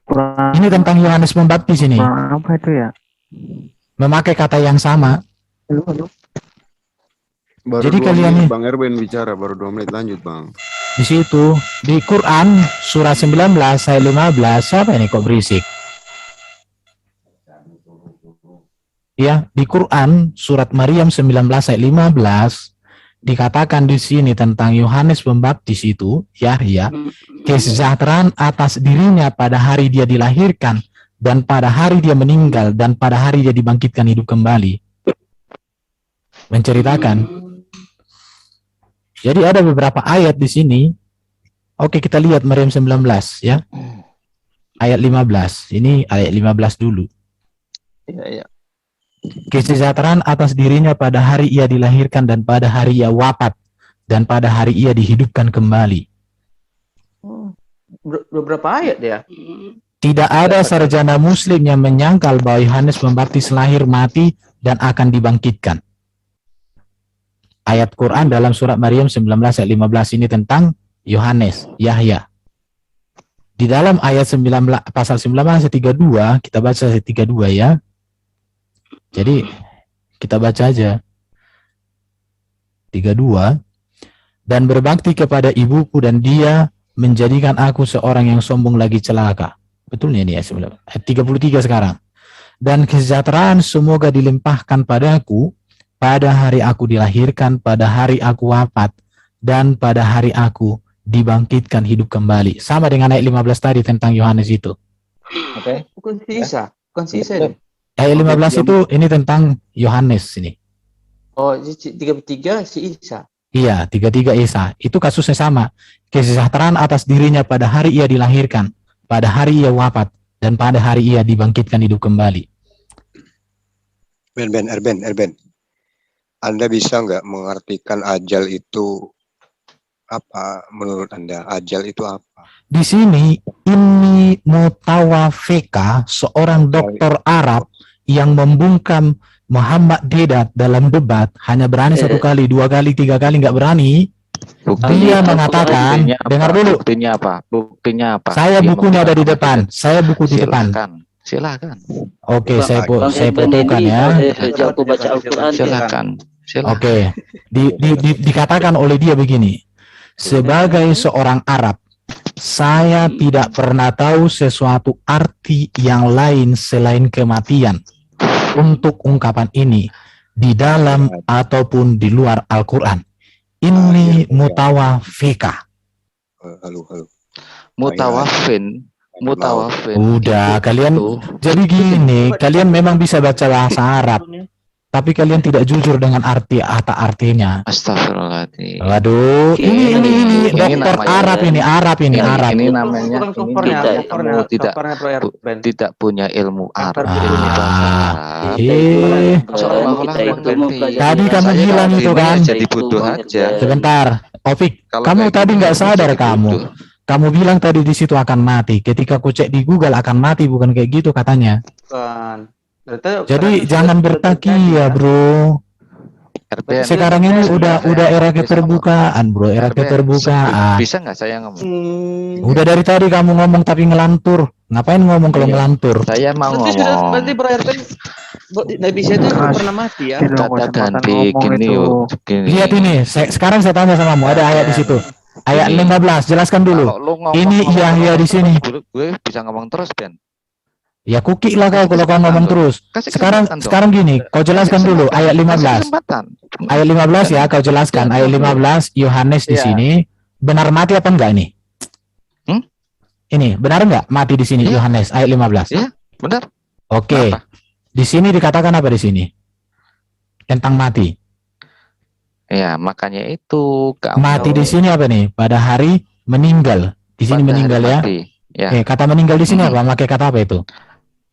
Kurang Ini tentang Yohanes Pembaptis ini. apa itu ya? Memakai kata yang sama. Baru Jadi 2 kalian menit nih- Bang Erben bicara, baru 2 menit, lanjut Bang. Di situ di Quran surah 19 ayat 15. Siapa ini kok berisik? Ya, di Quran surat Maryam 19 ayat 15 dikatakan di sini tentang Yohanes Pembaptis itu, Yahya, kesejahteraan atas dirinya pada hari dia dilahirkan dan pada hari dia meninggal dan pada hari dia dibangkitkan hidup kembali. Menceritakan. Jadi ada beberapa ayat di sini. Oke, kita lihat Maryam 19 ya. Ayat 15. Ini ayat 15 dulu. Iya. Kesejahteraan atas dirinya pada hari ia dilahirkan dan pada hari ia wafat dan pada hari ia dihidupkan kembali. Beberapa ayat ya? Tidak ada sarjana muslim yang menyangkal bahwa Yohanes Pembaptis lahir, mati, dan akan dibangkitkan. Ayat Quran dalam surat Maryam 19 ayat 15 ini tentang Yohanes, Yahya. Di dalam ayat 19, pasal 19 ayat 32, kita baca ayat 32 ya. Jadi kita baca aja. 32. Dan berbakti kepada ibuku dan dia menjadikan aku seorang yang sombong lagi celaka. Betulnya ini ayat 33 sekarang. Dan kesejahteraan semoga dilimpahkan padaku pada hari aku dilahirkan, pada hari aku wafat, dan pada hari aku dibangkitkan hidup kembali. Sama dengan ayat 15 tadi tentang Yohanes itu. Oke. Bukan si Isa. Bukan si Isa ini. Ayat 15 itu ini tentang Yohanes ini. Oh, 33 si Isa. Iya, 33 Isa. Itu kasusnya sama. Kesejahteraan atas dirinya pada hari ia dilahirkan, pada hari ia wafat, dan pada hari ia dibangkitkan hidup kembali. Erben. Anda bisa nggak mengartikan ajal itu apa menurut Anda? Ajal itu apa? Di sini ini Mutawafika, seorang dokter Arab yang membungkam Muhammad Dedat dalam debat, hanya berani 1 kali, 2 kali, 3 kali nggak berani. Dia mengatakan, dengar dulu. Buktinya apa? Saya bukunya ada di depan. Saya buku di depan. Silakan. Oke, Bang saya Erben fotokan ini, ya. jago baca Al-Quran. Silakan. Oke, dikatakan oleh dia begini. Sebagai seorang Arab, saya tidak pernah tahu sesuatu arti yang lain selain kematian untuk ungkapan ini di dalam ataupun di luar Al-Quran. Ini mutawafika. Halo. Mutawafin. Udah, kalian jadi gini, kalian memang bisa baca bahasa Arab, tapi kalian tidak jujur dengan artinya. Astagfirullahaladzim. Waduh, ini dokter Arab ini Arab. Ini namanya Covernya tidak punya ilmu Arab. Tadi kamu bilang itu kan. Jadi bodoh aja. Sebentar, Ovik, kamu tadi nggak sadar kamu. Kamu bilang tadi di situ akan mati. Ketika aku cek di Google akan mati, bukan kayak gitu katanya. Bukan. Jadi jangan bertakia, bro. Sekarang ini udah era keterbukaan, bro. Era keterbukaan. Bisa nggak saya ngomong? Udah dari tadi kamu ngomong tapi ngelantur. Ngapain ngomong kalau ngelantur? Saya mau ngomong. Berarti Bro Erben Nabi Isa itu pernah mati ya? Kata ganti gini. Lihat ini. Sekarang saya tanya sama kamu. Ada ayat di situ. Ayat 15. Jelaskan dulu. Ini Yahya di sini. Gue bisa ngomong terus, Ben. Ya kukik lah kau kalau kau ngomong terus. Sekarang gini, kau jelaskan dulu ayat 15. Ayat 15 ya, kau jelaskan ayat 15 Yohanes di sini benar mati apa enggak ini? Ini benar enggak mati di sini Yohanes ayat 15? Iya, benar. Oke. Di sini dikatakan apa di sini? Tentang mati. Ya, makanya itu mati di sini apa nih? Pada hari meninggal. Di sini meninggal ya. Ya. Kata meninggal di sini apa? Pakai kata apa itu?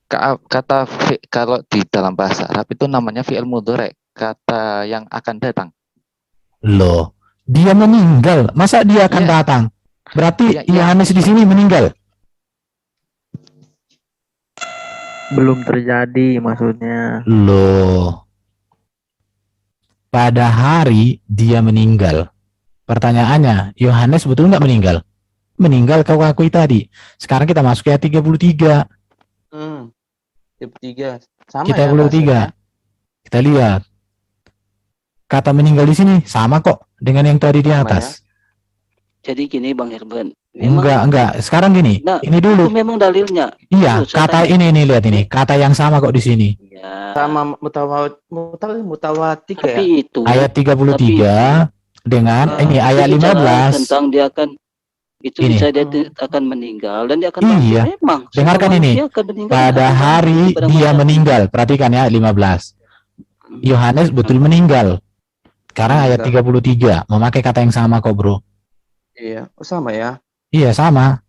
Kata kalau di dalam bahasa Arab itu namanya fi'il mudhari, kata yang akan datang. Loh, dia meninggal. Masa dia akan datang? Berarti Yohanes di sini meninggal. Belum terjadi maksudnya. Loh, pada hari dia meninggal. Pertanyaannya, Yohanes betul nggak meninggal? Meninggal kau akui tadi. Sekarang kita masuk ke ayat 33. 33. Sama Kita ya 33. bahasanya? Kita lihat. Kata meninggal di sini sama kok dengan yang tadi di Sama atas. Jadi gini Bang Herben. Enggak. Sekarang gini. Nah, Ini dulu. itu memang dalilnya. Iya, Itu saya kata tanya. ini lihat ini. Kata yang sama kok di sini. Ya. Sama mutawatir Tapi ya? itu Ayat 33 dengan ini ayat itu bicara 15. tentang dia akan itu Ini. bisa dia akan meninggal dan dia akan Iya. bangkit. Memang Dengarkan semua ini. manusia akan meninggal dan Pada akan bangkit hari pada dia masanya. meninggal. Perhatikan ya 15. Yohanes betul meninggal. Karena ayat 33 memakai kata yang sama kok, Bro. Iya, sama ya. Iya, sama.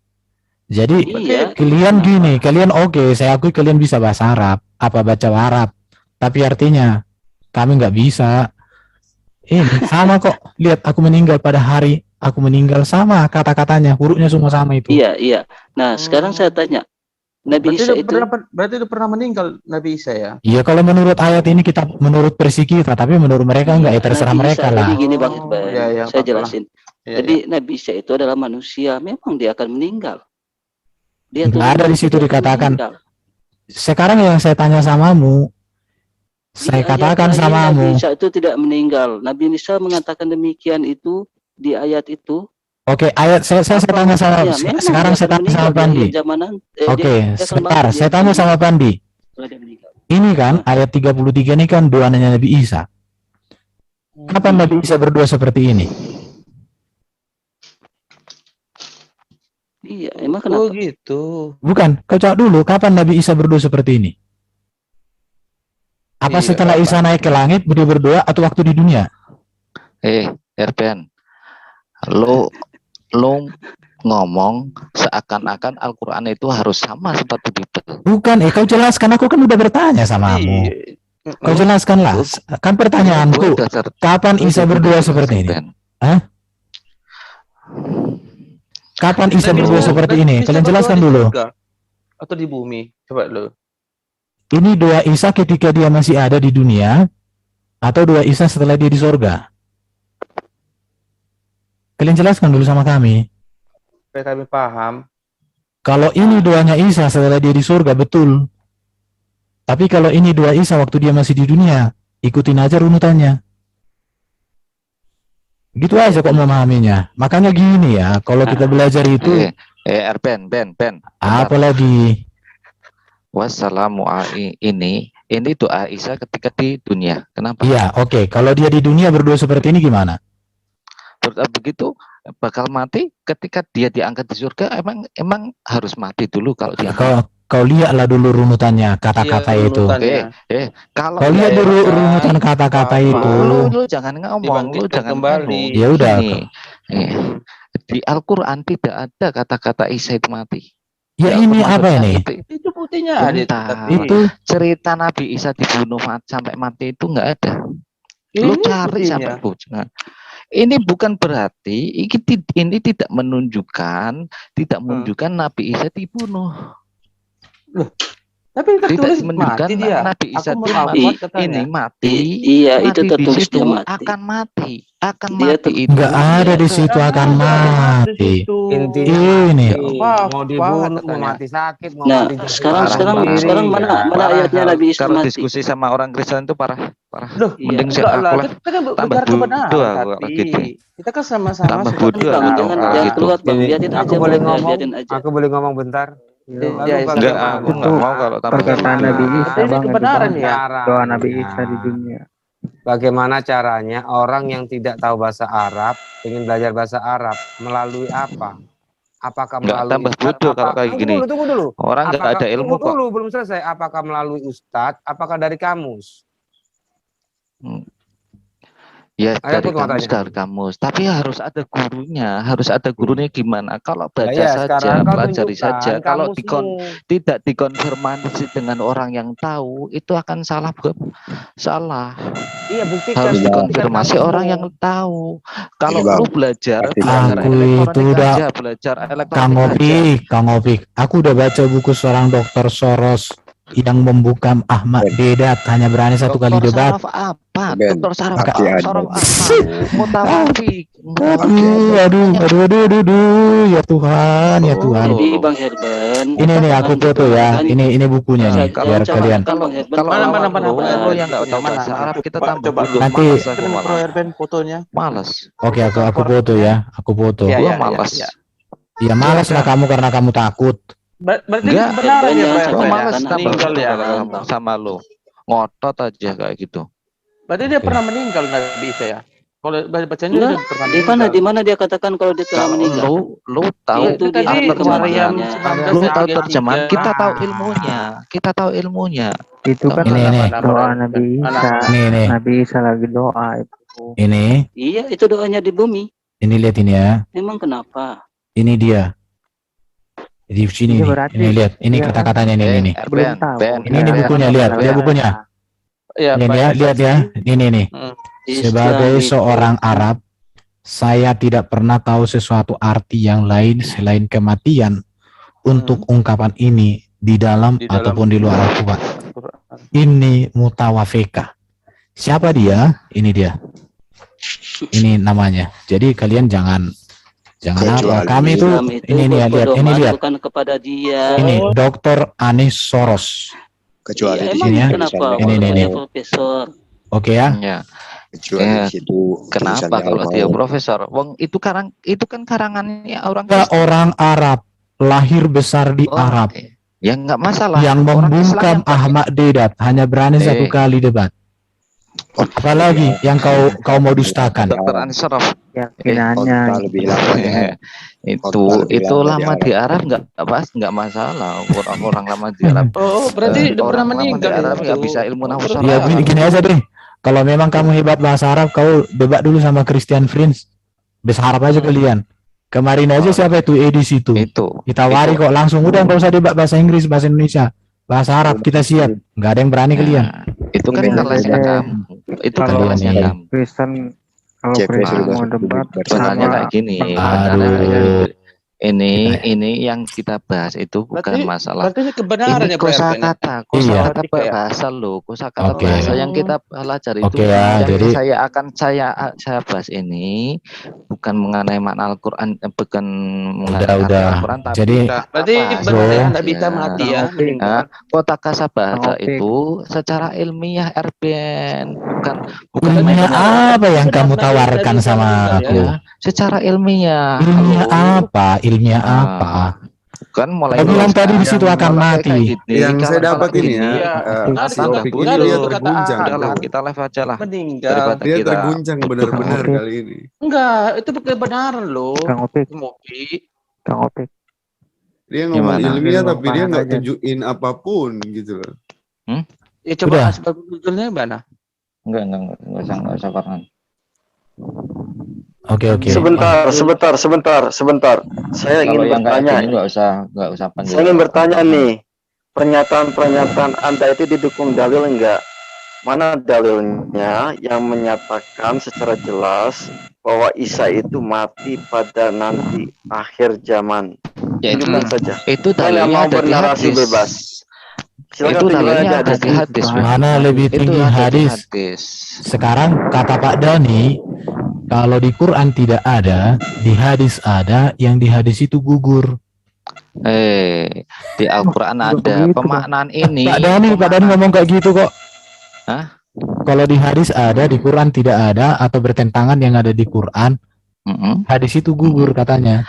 Jadi Iya. kalian gini, kalian oke, saya akui kalian bisa bahasa Arab, apa baca Arab. Tapi artinya kami nggak bisa. Ini sama kok. Lihat, aku meninggal pada hari aku meninggal, sama kata-katanya, hurufnya semua sama itu. Iya. Nah, sekarang saya tanya, Nabi Isa itu Berarti udah pernah meninggal Nabi Isa ya? Iya, kalau menurut ayat ini kita menurut versi kita, tapi menurut mereka enggak, ya terserah Nabi mereka Isa. lah. Jadi gini Bang Irban, iya, saya Pak, jelasin. Iya, Jadi Nabi Isa itu adalah manusia, memang dia akan meninggal. Dia Nggak ada di situ dia akan dikatakan. meninggal. Sekarang yang saya tanya samamu, saya Di katakan ayat lain Nabi samamu. Isa itu tidak meninggal. Nabi Isa mengatakan demikian itu di ayat itu. Oke, ayat saya tanya sama Ya, memang sekarang dia saya akan tanya sama meninggal di Pandi. akhir zaman nanti. Oke, Dia akan sebentar, bangkit, saya dia tanya akan sama Pandi. setelah dia meninggal. Ini kan ayat 33 ini kan doanya Nabi Isa. Kapan Nabi Isa berdoa seperti ini? Iya, emang kenapa? Oh gitu. Bukan, kau jawab dulu, kapan Nabi Isa berdoa seperti ini? Apa Iya, setelah kapan? Isa naik ke langit dia berdoa atau waktu di dunia? Erben, lo ngomong seakan-akan Al-Quran itu harus sama seperti Bible. Bukan, kau jelaskan, aku kan udah bertanya samamu. Kau jelaskanlah, kan pertanyaanku, kapan Isa berdoa seperti ini? Hah? Kapan Isa berdoa seperti ini? Kalian jelaskan dulu. Atau di bumi? Coba lo. Ini doa Isa ketika dia masih ada di dunia, atau doa Isa setelah dia di surga? Kalian jelaskan dulu sama kami. Supaya kami paham. Kalau ini doanya Isa setelah dia di surga, betul. Tapi kalau ini doa Isa waktu dia masih di dunia, ikutin aja runutannya. Gitu aja kok memahaminya. Makanya gini ya, kalau kita belajar itu, Ben. apalagi Wassalamu ini doa Isa ketika di dunia. Kenapa? iya, oke. Kalau dia di dunia berdoa seperti ini gimana? Begitu bakal mati ketika dia diangkat di surga, emang harus mati dulu kalau diangkat. Kau lihatlah dulu runutannya, kata-kata Iya, itu. runutannya. Kalau Kau lihat dulu runutan kata-kata itu. lu jangan ngomong, lu Dibangkitkan jangan kembali. ngomong. Ya udah. Gini, di Al-Quran tidak ada kata-kata Isa itu mati. Ya Di ini Al-Quran apa ini? Itu buktinya ada. Bentar. Itu Cerita Nabi Isa dibunuh sampai mati itu nggak ada. Ini Lu cari buktinya. sampai bukan. Ini bukan berarti ini tidak menunjukkan Nabi Isa dibunuh. Tapi Tidak tertulis menunjukkan mati dia. Nabi Isa Aku itu merawat katanya. ini mati. Iya, Mati itu di tertulis situ dia mati. akan mati. Dia Itu nggak ada di situ akan mati. Intinya Ini. mati. Mau dibunuh, mau mati sakit, mau Nah, mati sekarang mana Parah, ayatnya Nabi Isa Kalau mati? diskusi sama orang Kristen itu parah. Loh, Mending Iya. share enggak lah. aku lah. Kita kan Tambah bicara kebenaran bodoh aku kalau tadi. gitu. Kita kan sama-sama Tambah suka bodoh Bang, aku jangan kalau jangan gitu. keluar Bang, Ini, biarin aku aja boleh Bang, ngomong, biarin aja. aku boleh ngomong bentar. Iya, Enggak, aku nggak mau kalau tambah Perkataan bodoh. Nabi Isa Ini banget kebenaran itu, ya. Bang. Doa Nabi Isa di dunia. Bagaimana caranya orang yang tidak tahu bahasa Arab ingin belajar bahasa Arab melalui apa? Apakah Nggak, melalui tambah bodoh kalau kayak gini. Tunggu dulu. Orang nggak ada ilmu Tunggu kok. dulu, belum selesai. Apakah melalui ustadz? Apakah dari kamus? Ya Ayo, dari aku mau kamus, tanya. dari kamus. Tapi harus ada gurunya gimana? Kalau baca Ya, saja, sekarang kau pelajari tunjukkan saja. Kalau kamusmu. tidak dikonfirmasi dengan orang yang tahu, itu akan salah. Salah. Iya, buktikan. Harus Bang. dikonfirmasi kamusmu. orang yang tahu. Kalau Ini, Bang. lu belajar Aku elektronik itu udah- aja, belajar Kang elektronik aja. Opik, aku udah baca buku seorang dokter Soros yang membuka Ahmad Dedat hanya berani satu kali Doktor debat. Saraf apa? Ben, Doktor Saraf hati apa? Anda. Saraf apa? Mutawafik. Aduh, ya Tuhan, ya Tuhan. Jadi Bang Herben, Ini aku jangan foto ya. dikenakan. Ini bukunya nih, Kalau biar coba kalian. kan Bang Herben Kalau pernah mana Quran. lo yang nggak tahu bahasa Arab kita tambah Coba dulu. Nanti- Malas aku Kan Bro malah. Herben fotonya. Malas. Oke, aku foto ya. Aku foto. Iya, Gua iya, malas. iya. Ya malas lah kamu karena kamu takut. Berarti Enggak, kebenaran ya Herben Bro jangan Gua Herben. malas Kan tambah meninggal foto ya. sama lo. Ngotot aja kayak gitu. Berarti dia Oke. pernah meninggal Nabi Isa ya? Kalau bacanya dia Enggak, pernah di mana meninggal. dia katakan kalau dia telah Kalau meninggal? lu tahu Itu di tadi hari Maryam kematiannya. 19 lu tahu ayat terjemahan, 3. kita tahu ilmunya. Kita tahu ilmunya. Itu kan Ini, doa Nabi Isa. Ini. Nabi Isa lagi doa itu. Ini Iya, itu doanya di bumi. lihat ini ya. Emang kenapa? Ini dia. Di sini Ini nih. berarti Ini lihat. Ini dia kata-katanya ini. belum tahu. Ini bukunya, lihat. Dia bukunya. Iya, Ini ya, lihat ya. Ini nih. Sebagai Islam seorang Arab, saya tidak pernah tahu sesuatu arti yang lain selain kematian untuk ungkapan ini di dalam Di dalam- ataupun di luar Al-Quran. Ini mutawafika. Siapa dia? Ini dia. Ini namanya. Jadi kalian jangan apa. Kecuali Kami itu Islam itu ini nih, lihat. berpedoman Ini lihat. bukan kepada dia. Ini Dr. Anis Soros. kecuali Iya, di emang sini ya. kenapa? Ini. Profesor. Oke ya. Ya. kecuali di situ Kenapa tulisannya kalau Al-Maun. dia profesor? Wong itu kan karangannya orang Dia Kristen. orang Arab, lahir besar di Oh, Arab, ya nggak masalah. yang Orang Islam membungkam yang banyak. Ahmad Dedat hanya berani satu kali debat. Apalagi yang kau mau dustakan? Dokter Ansaraf Keyakinannya. Kota lebih lama ya. itu lama di Arab nggak masalah. Orang lama di Arab. Oh, berarti udah pernah Orang lama di meninggal Arab itu. nggak bisa ilmu nafsu. Ya gini aja deh. Kalau memang kamu hebat bahasa Arab, kau debat dulu sama Christian Prince. Bahasa Arab aja kalian. Kemarin aja siapa itu Edi situ. Itu. Ditawari kok langsung, udah nggak usah debat bahasa Inggris, bahasa Indonesia, bahasa Arab kita siap. Nggak ada yang berani kalian. Nah, itu kan Beda. kelasnya kamu. Itu kan Kalau kelasnya ini- kamu. Kristen kalau JP Kristen sudah mau debat Sebenarnya sama kayak gini. Aduh. Ini yang kita bahas itu bukan Berarti- masalah. Berarti ini kebenaran Ini ya Bro Herben ya? kosakata Iya. bahasa lo, kosakata Oke. bahasa yang kita pelajari itu. Oke ya, yang jadi- saya bahas ini bukan mengenai makna Al-Qur'an, bukan mengenai Udah. arti Al-Qur'an, tapi Jadi, Berarti bahasa. benar ya Bro. nggak bisa mati ya. Nah, kota kasa bahasa Oke. itu secara ilmiah RBN bukan Ilmiah benar. apa yang kamu Benar, tawarkan Nabi sama Isa aku? Ya, secara ilmiah. Ilmiah Halo. apa? Ilmiah Ah, apa? Kan mulai Kau bilang dulu tadi di sekarang, situ akan mulai mati. kayak gini, Yang saya kalau dapat ini gini, Iya. si Tanda Opik dulu. ini dia Kata terguncang. Udah lah, bro. kita live aja lah Meninggal. daripada Dia kita terguncang benar-benar Oke. kali ini. Enggak, itu kebenaran loh. Kang Opik, Mopi. Kang Opik. Dia ngomong Gimana? ilmiah tapi dia nggak Aja. tunjukin apapun gitu loh. Ya coba Udah. asbab nuzulnya mana? enggak usah Farhan. Oke. Sebentar. Saya Kalau ingin yang kayak bertanya. gini enggak usah panggil. Saya ingin bertanya nih. Pernyataan Anda itu didukung dalil enggak? Mana dalilnya yang menyatakan secara jelas bahwa Isa itu mati pada nanti akhir zaman? Ya, itu Tunjukkan saja. itu Saya nggak dalilnya mau ada di bernarasi hadis. bebas. Silakan Itu tunjukkan dalilnya aja ada di hadis. Bro. Mana lebih Itu tinggi ada di hadis? hadis. Sekarang kata Pak Dani, kalau di Quran tidak ada, di hadis ada, yang di hadis itu gugur. Di Al-Qur'an Udah ada begitu, pemaknaan ini. Pak Dani ngomong kayak gitu kok. Hah? Kalau di hadis ada, di Quran tidak ada, atau bertentangan yang ada di Quran, Mm-mm. hadis itu gugur katanya.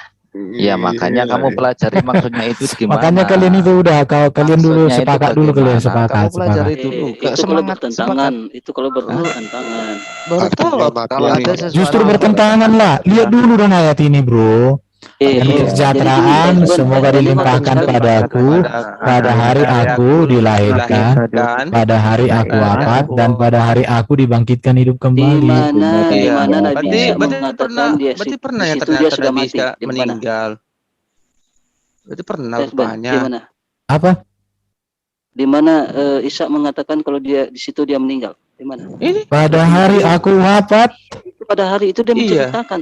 Ya makanya kamu pelajari maksudnya itu gimana. Makanya kalian itu udah kalian dulu Maksudnya itu sepakat dulu kalian bagaimana? sepakat. Kamu pelajari sepakat. dulu. Itu kalau Semangat, bertentangan, itu kalau bertentangan. Baru Artinya tahu mati kalau yang ada ini. sesuatu. Justru bertentangan lah. Lihat dulu dong ayat ini, bro. Dan kesejahteraan semoga dilimpahkan padaku pada hari aku dilahirkan, pada hari aku wafat, dan pada hari aku dibangkitkan hidup Di kembali. mana Iya. Nabi Isa Berarti mengatakan dia berarti di pernah ya situ dia ternyata sudah Nabi mati. Isa Di mana? meninggal. Berarti pernah Di rupanya. mana? Apa? Di mana Isa mengatakan kalau dia di situ dia meninggal? Di mana? Ini Pada hari aku wafat. Pada hari itu dia Iya. menceritakan.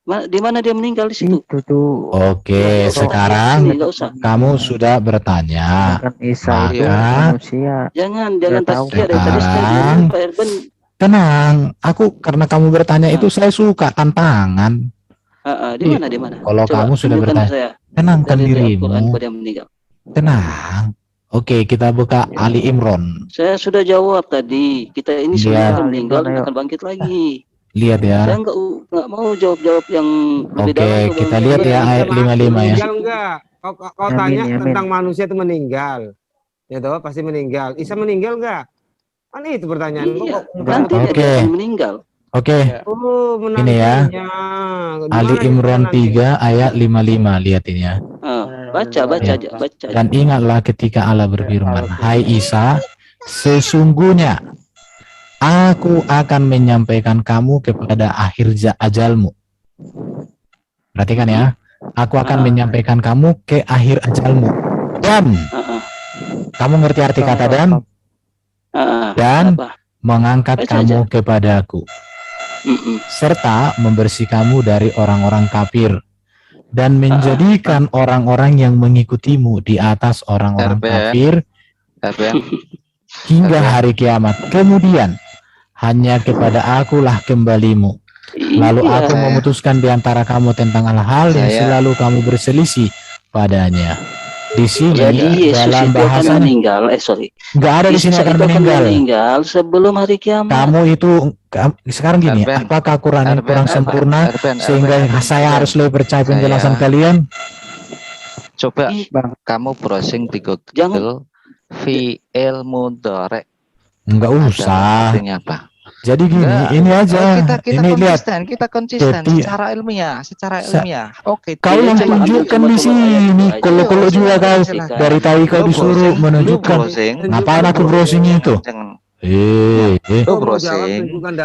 Di mana dia meninggal di situ? Itu tuh. Oke, Nggak usah sekarang ini, nggak usah. kamu sudah bertanya. Kan Isa itu Maka manusia. Jangan Nggak tahu. tazkiyah dari tadi saya sekarang bilang Pak Erben. tenang, aku karena kamu bertanya itu saya suka tantangan. Di mana di mana? Kalau Coba kamu sudah tunjukkan bertanya, saya tenangkan dari Al-Quran dirimu. pada yang meninggal. Tenang. Oke, kita buka Ali Imran. Saya sudah jawab tadi. Kita ini Lihat. sebenarnya Ali meninggal Imran, dan ayo. akan bangkit lagi. Lihat ya. Saya nggak mau jawab yang lebih dalam. Oke, ke kita Bang lihat Erben. ya ayat 55 ya. Meninggal enggak? Kau Amin, tanya amin. tentang manusia itu meninggal. Ya toh, pasti meninggal. Isa meninggal enggak? Kan itu pertanyaan. Iya, Kok nanti Oke. dia akan meninggal. Oke, Oh, ini ya. menantunya. Ali Gimana Imran nanti? 3 ayat 55. Lihat ini ya. Baca Ya. aja, baca. Dan ingatlah ketika Allah berfirman, "Hai Isa, sesungguhnya aku akan menyampaikan kamu kepada akhir ajalmu." Perhatikan ya. Aku akan menyampaikan kamu ke akhir ajalmu. Dan kamu ngerti arti kata dan? Dan Apa? mengangkat Baca kamu kepadaku. Serta membersih kamu dari orang-orang kafir. Dan menjadikan orang-orang yang mengikutimu di atas orang-orang kafir hingga hari kiamat. Kemudian hanya kepada akulah kembalimu. Lalu aku memutuskan di antara kamu tentang hal-hal yang selalu kamu berselisih padanya. Di sini Jadi Yesus dalam itu akan bahasa meninggal. nggak ada di sini Isa akan itu meninggal. sebelum hari kiamat. Kamu itu sekarang gini, apakah Quran ini kurang sempurna sehingga saya harus lebih percaya penjelasan kalian? Coba kamu browsing di Google fi'il mudhari. Enggak usah. Artinya apa? Jadi gini, ini aja. Kita Ini lihat. kita konsisten secara ilmiah. Oke. Kau yang tunjukkan di sini. Kalau juga kau dari tadi kau disuruh menunjukkan. Ngapain aku browsing itu?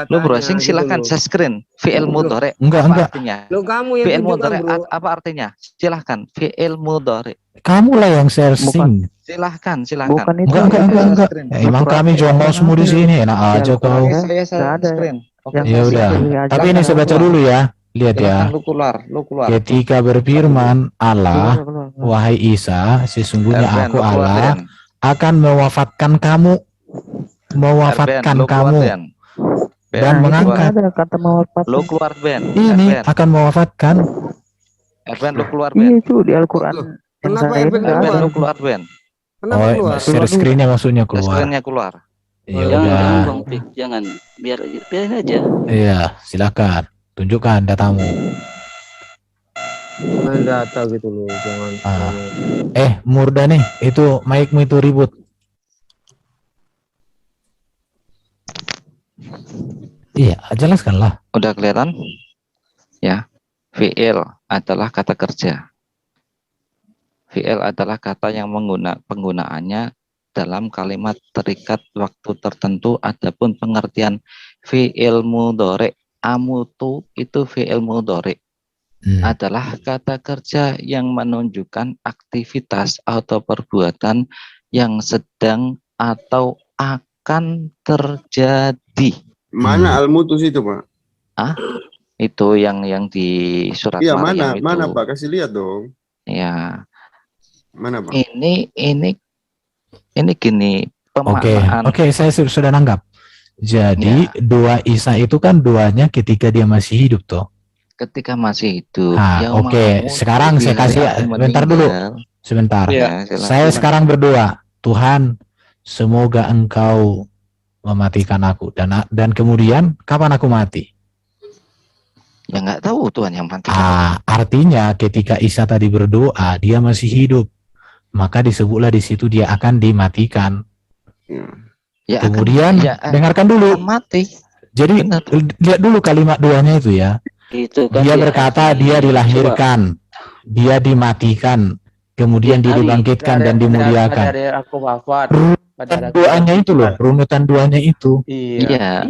Lu browsing silakan share screen fi'il mudhari. Enggak. Artinya? Lo kamu yang Fi'il mudhari tunjukkan, bro. apa artinya? Silahkan fi'il mudhari. Kamu lah yang searching. Silahkan. Bukan itu. Enggak. Emang kami jongos semua di sini. Enak aja kau. Saya ada. screen. Ya udah. Tapi ini saya baca dulu ya. Lihat ya. Lu keluar. Ketika berfirman Allah, wahai Isa, sesungguhnya aku Allah akan mewafatkan kamu. Dan mengangkat. Lu keluar Ben. Ini akan mewafatkan. Erben lu keluar Iya Ben. itu di Al-Quran. Kenapa Erben Erben keluar? lu keluar Ben. Kenapa keluar? Share screen-nya maksudnya keluar. Screen-nya keluar. Ya Jangan, udah. Bang Pik, jangan. Biarin aja. Iya, silakan. Tunjukkan datamu. Main data gitu loh, jangan. Murda nih, itu mic-mu itu ribut. Iya, jelaskanlah. Udah kelihatan? Ya. Fi'il adalah kata kerja. Fi'il adalah kata yang penggunaannya dalam kalimat terikat waktu tertentu. Adapun pengertian fi'il mudhari, amutu itu fi'il mudhari adalah kata kerja yang menunjukkan aktivitas atau perbuatan yang sedang atau akan terjadi. Mana al-mutus itu, Pak? Itu yang di surat Iya, Maryam itu. mana Pak? Kasih lihat dong. Ya. Mana Pak? Ini gini pemaknaan. Oke, saya sudah nanggap. Jadi dua Isa itu kan duanya ketika dia masih hidup toh. Ketika masih hidup. Oke. Sekarang saya kasih bentar dulu. Sebentar. Ya, saya sekarang berdoa, Tuhan, semoga Engkau mematikan aku dan kemudian kapan aku mati? Ya nggak tahu Tuhan yang mati. Artinya ketika Isa tadi berdoa dia masih hidup, maka disebutlah di situ dia akan dimatikan. Ya, kemudian dengarkan dulu. Mati. Jadi lihat dulu kalimat doanya itu ya. Itu kan dia berkata dia dilahirkan, dia dimatikan, kemudian dia dibangkitkan dan dimuliakan. Doanya itu loh, runutan duanya itu. Iya.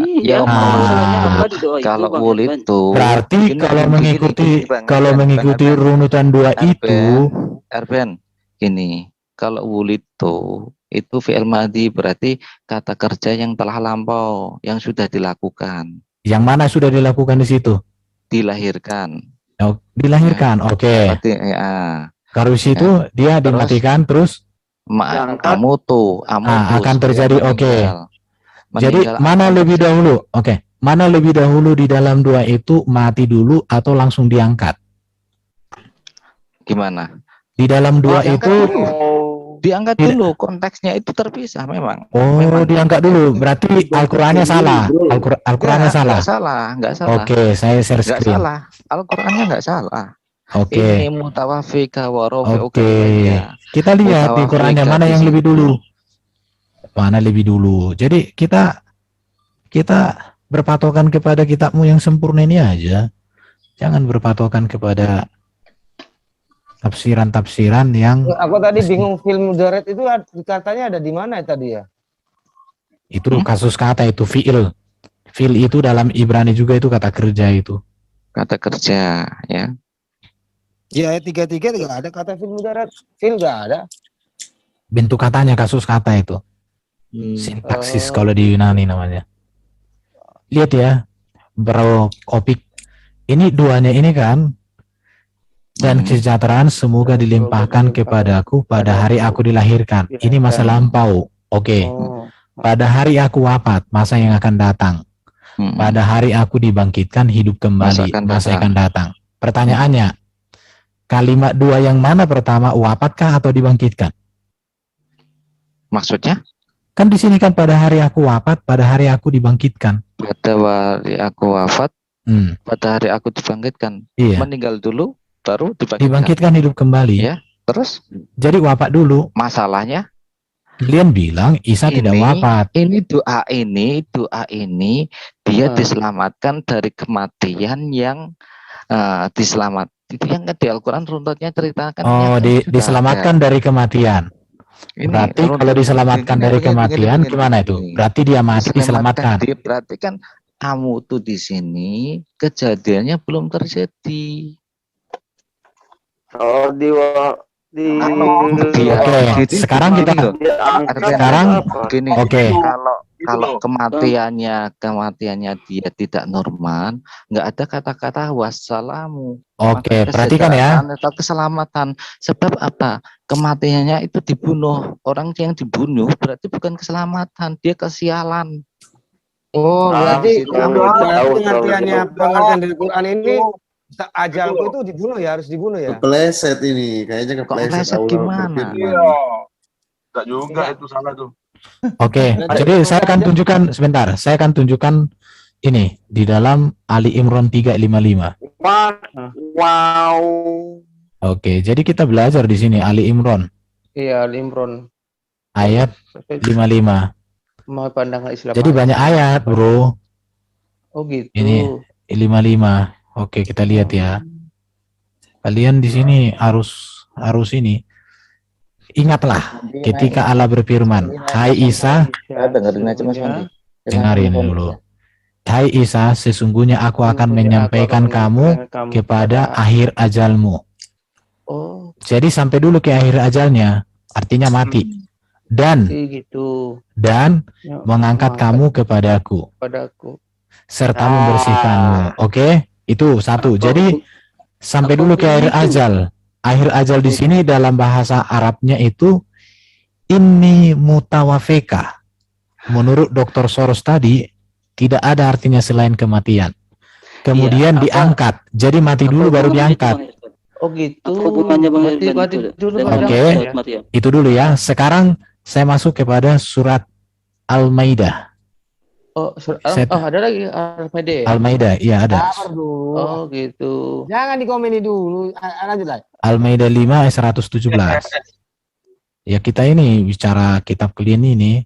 Kalau wul itu berarti kalau mengikuti runutan dua itu, Erben, gini, kalau wul itu fi'il madhi berarti kata kerja yang telah lampau, yang sudah dilakukan. Yang mana sudah dilakukan di situ? Dilahirkan. Oh, dilahirkan. Oke. Mati, ya. Kalau di situ dia dimatikan terus Amutu akan terjadi. Oke. Jadi Meninggal mana akan lebih terjadi. dahulu? Oke. Mana lebih dahulu di dalam dua itu mati dulu atau langsung diangkat? Gimana? Di dalam dua itu Diangkat dulu, konteksnya itu terpisah memang. diangkat dulu. Berarti Al-Qur'annya salah. Al-Qur'annya salah. Enggak salah. Oke, saya share Enggak screen. salah. Al-Qur'annya enggak salah. Oke. Ini mutawafika wa rafi'uka Oke. ilayya. Kita lihat di Qur'annya Mutawafika mana di yang sini. lebih dulu. Mana lebih dulu. Jadi kita berpatokan kepada kitabmu yang sempurna ini aja. Jangan berpatokan kepada tafsiran-tafsiran yang Aku tadi bingung film mudarat itu katanya ada di mana tadi ya? itu kasus kata itu fi'il. Fi'il itu dalam Ibrani juga itu kata kerja itu. Kata kerja, ya. Ya, 33 nggak ada kata film mudarat. Film nggak ada. Bentuk katanya kasus kata itu. Sintaksis kalau di Yunani namanya. Lihat ya, Bro Opik. Ini duanya ini kan. Dan kesejahteraan semoga dilimpahkan kepadaku pada hari aku dilahirkan. Ini masa lampau. Oke. Pada hari aku wafat, masa yang akan datang. Pada hari aku dibangkitkan hidup kembali, masa akan datang. Pertanyaannya, kalimat dua yang mana pertama, wafatkah atau dibangkitkan? Maksudnya? Kan di sini kan pada hari aku wafat, pada hari aku dibangkitkan. Pada hari aku wafat, pada hari aku dibangkitkan. Iya. Meninggal dulu, baru dibangkitkan hidup kembali. Ya, terus? Jadi wafat dulu. Masalahnya? Kalian bilang Isa tidak wafat. Ini doa ini dia diselamatkan dari kematian yang diselamat. Itu yang di Al-Quran runtutnya ceritakan. Diselamatkan dari kematian. Berarti kalau diselamatkan dari kematian gimana itu? Berarti dia mati diselamatkan. Berarti kan kamu tuh di sini kejadiannya belum terjadi. Kalau sekarang kita gini. Kalau kematiannya dia tidak normal, nggak ada kata-kata wassalamu. Oke, perhatikan ya. Atau keselamatan. Sebab apa? Kematiannya itu dibunuh. Orang yang dibunuh berarti bukan keselamatan, dia kesialan. Oh, berarti pengertiannya pengertian dari Quran ini ajalku itu dibunuh ya, harus dibunuh ya. Kepleset ini, kayaknya kepleset. Gimana? Iya. Enggak juga itu salah tuh. Oke, jadi saya akan tunjukkan sebentar. Saya akan tunjukkan ini di dalam Ali Imran 355. Wow. Oke, jadi kita belajar di sini Ali Imran. Iya, Ali Imran. Ayat 55. Mau pandangan Islam. Jadi banyak ayat, Bro. Oh gitu. Ini 55. Oke, kita lihat ya. Kalian di sini harus ini. Ingatlah ketika Allah berfirman, "Hai Isa," dengerin aja Mas Mandi. dengarin dulu. "Hai Isa, sesungguhnya aku akan menyampaikan kamu kepada akhir ajalmu." Oh. Jadi sampai dulu ke akhir ajalnya, artinya mati. Dan mengangkat kamu kepadaku. Serta membersihkanmu. Oke? Itu satu. Jadi sampai dulu ke akhir ajal. Akhir ajal di sini dalam bahasa Arabnya itu inni mutawafeka. Menurut Dr. Soros tadi tidak ada artinya selain kematian. Kemudian diangkat. Jadi mati dulu baru diangkat. Oh gitu. Mati dulu. Oke. Itu dulu ya. Sekarang saya masuk kepada surat Al-Maidah. Oh, ada lagi Al-Maidah. Al-Maidah, iya ada. Oh, gitu. Jangan dikomeni dulu. Lanjut lah. Al-Maidah 5 ayat 117. Ya kita ini bicara kitab kalian ini.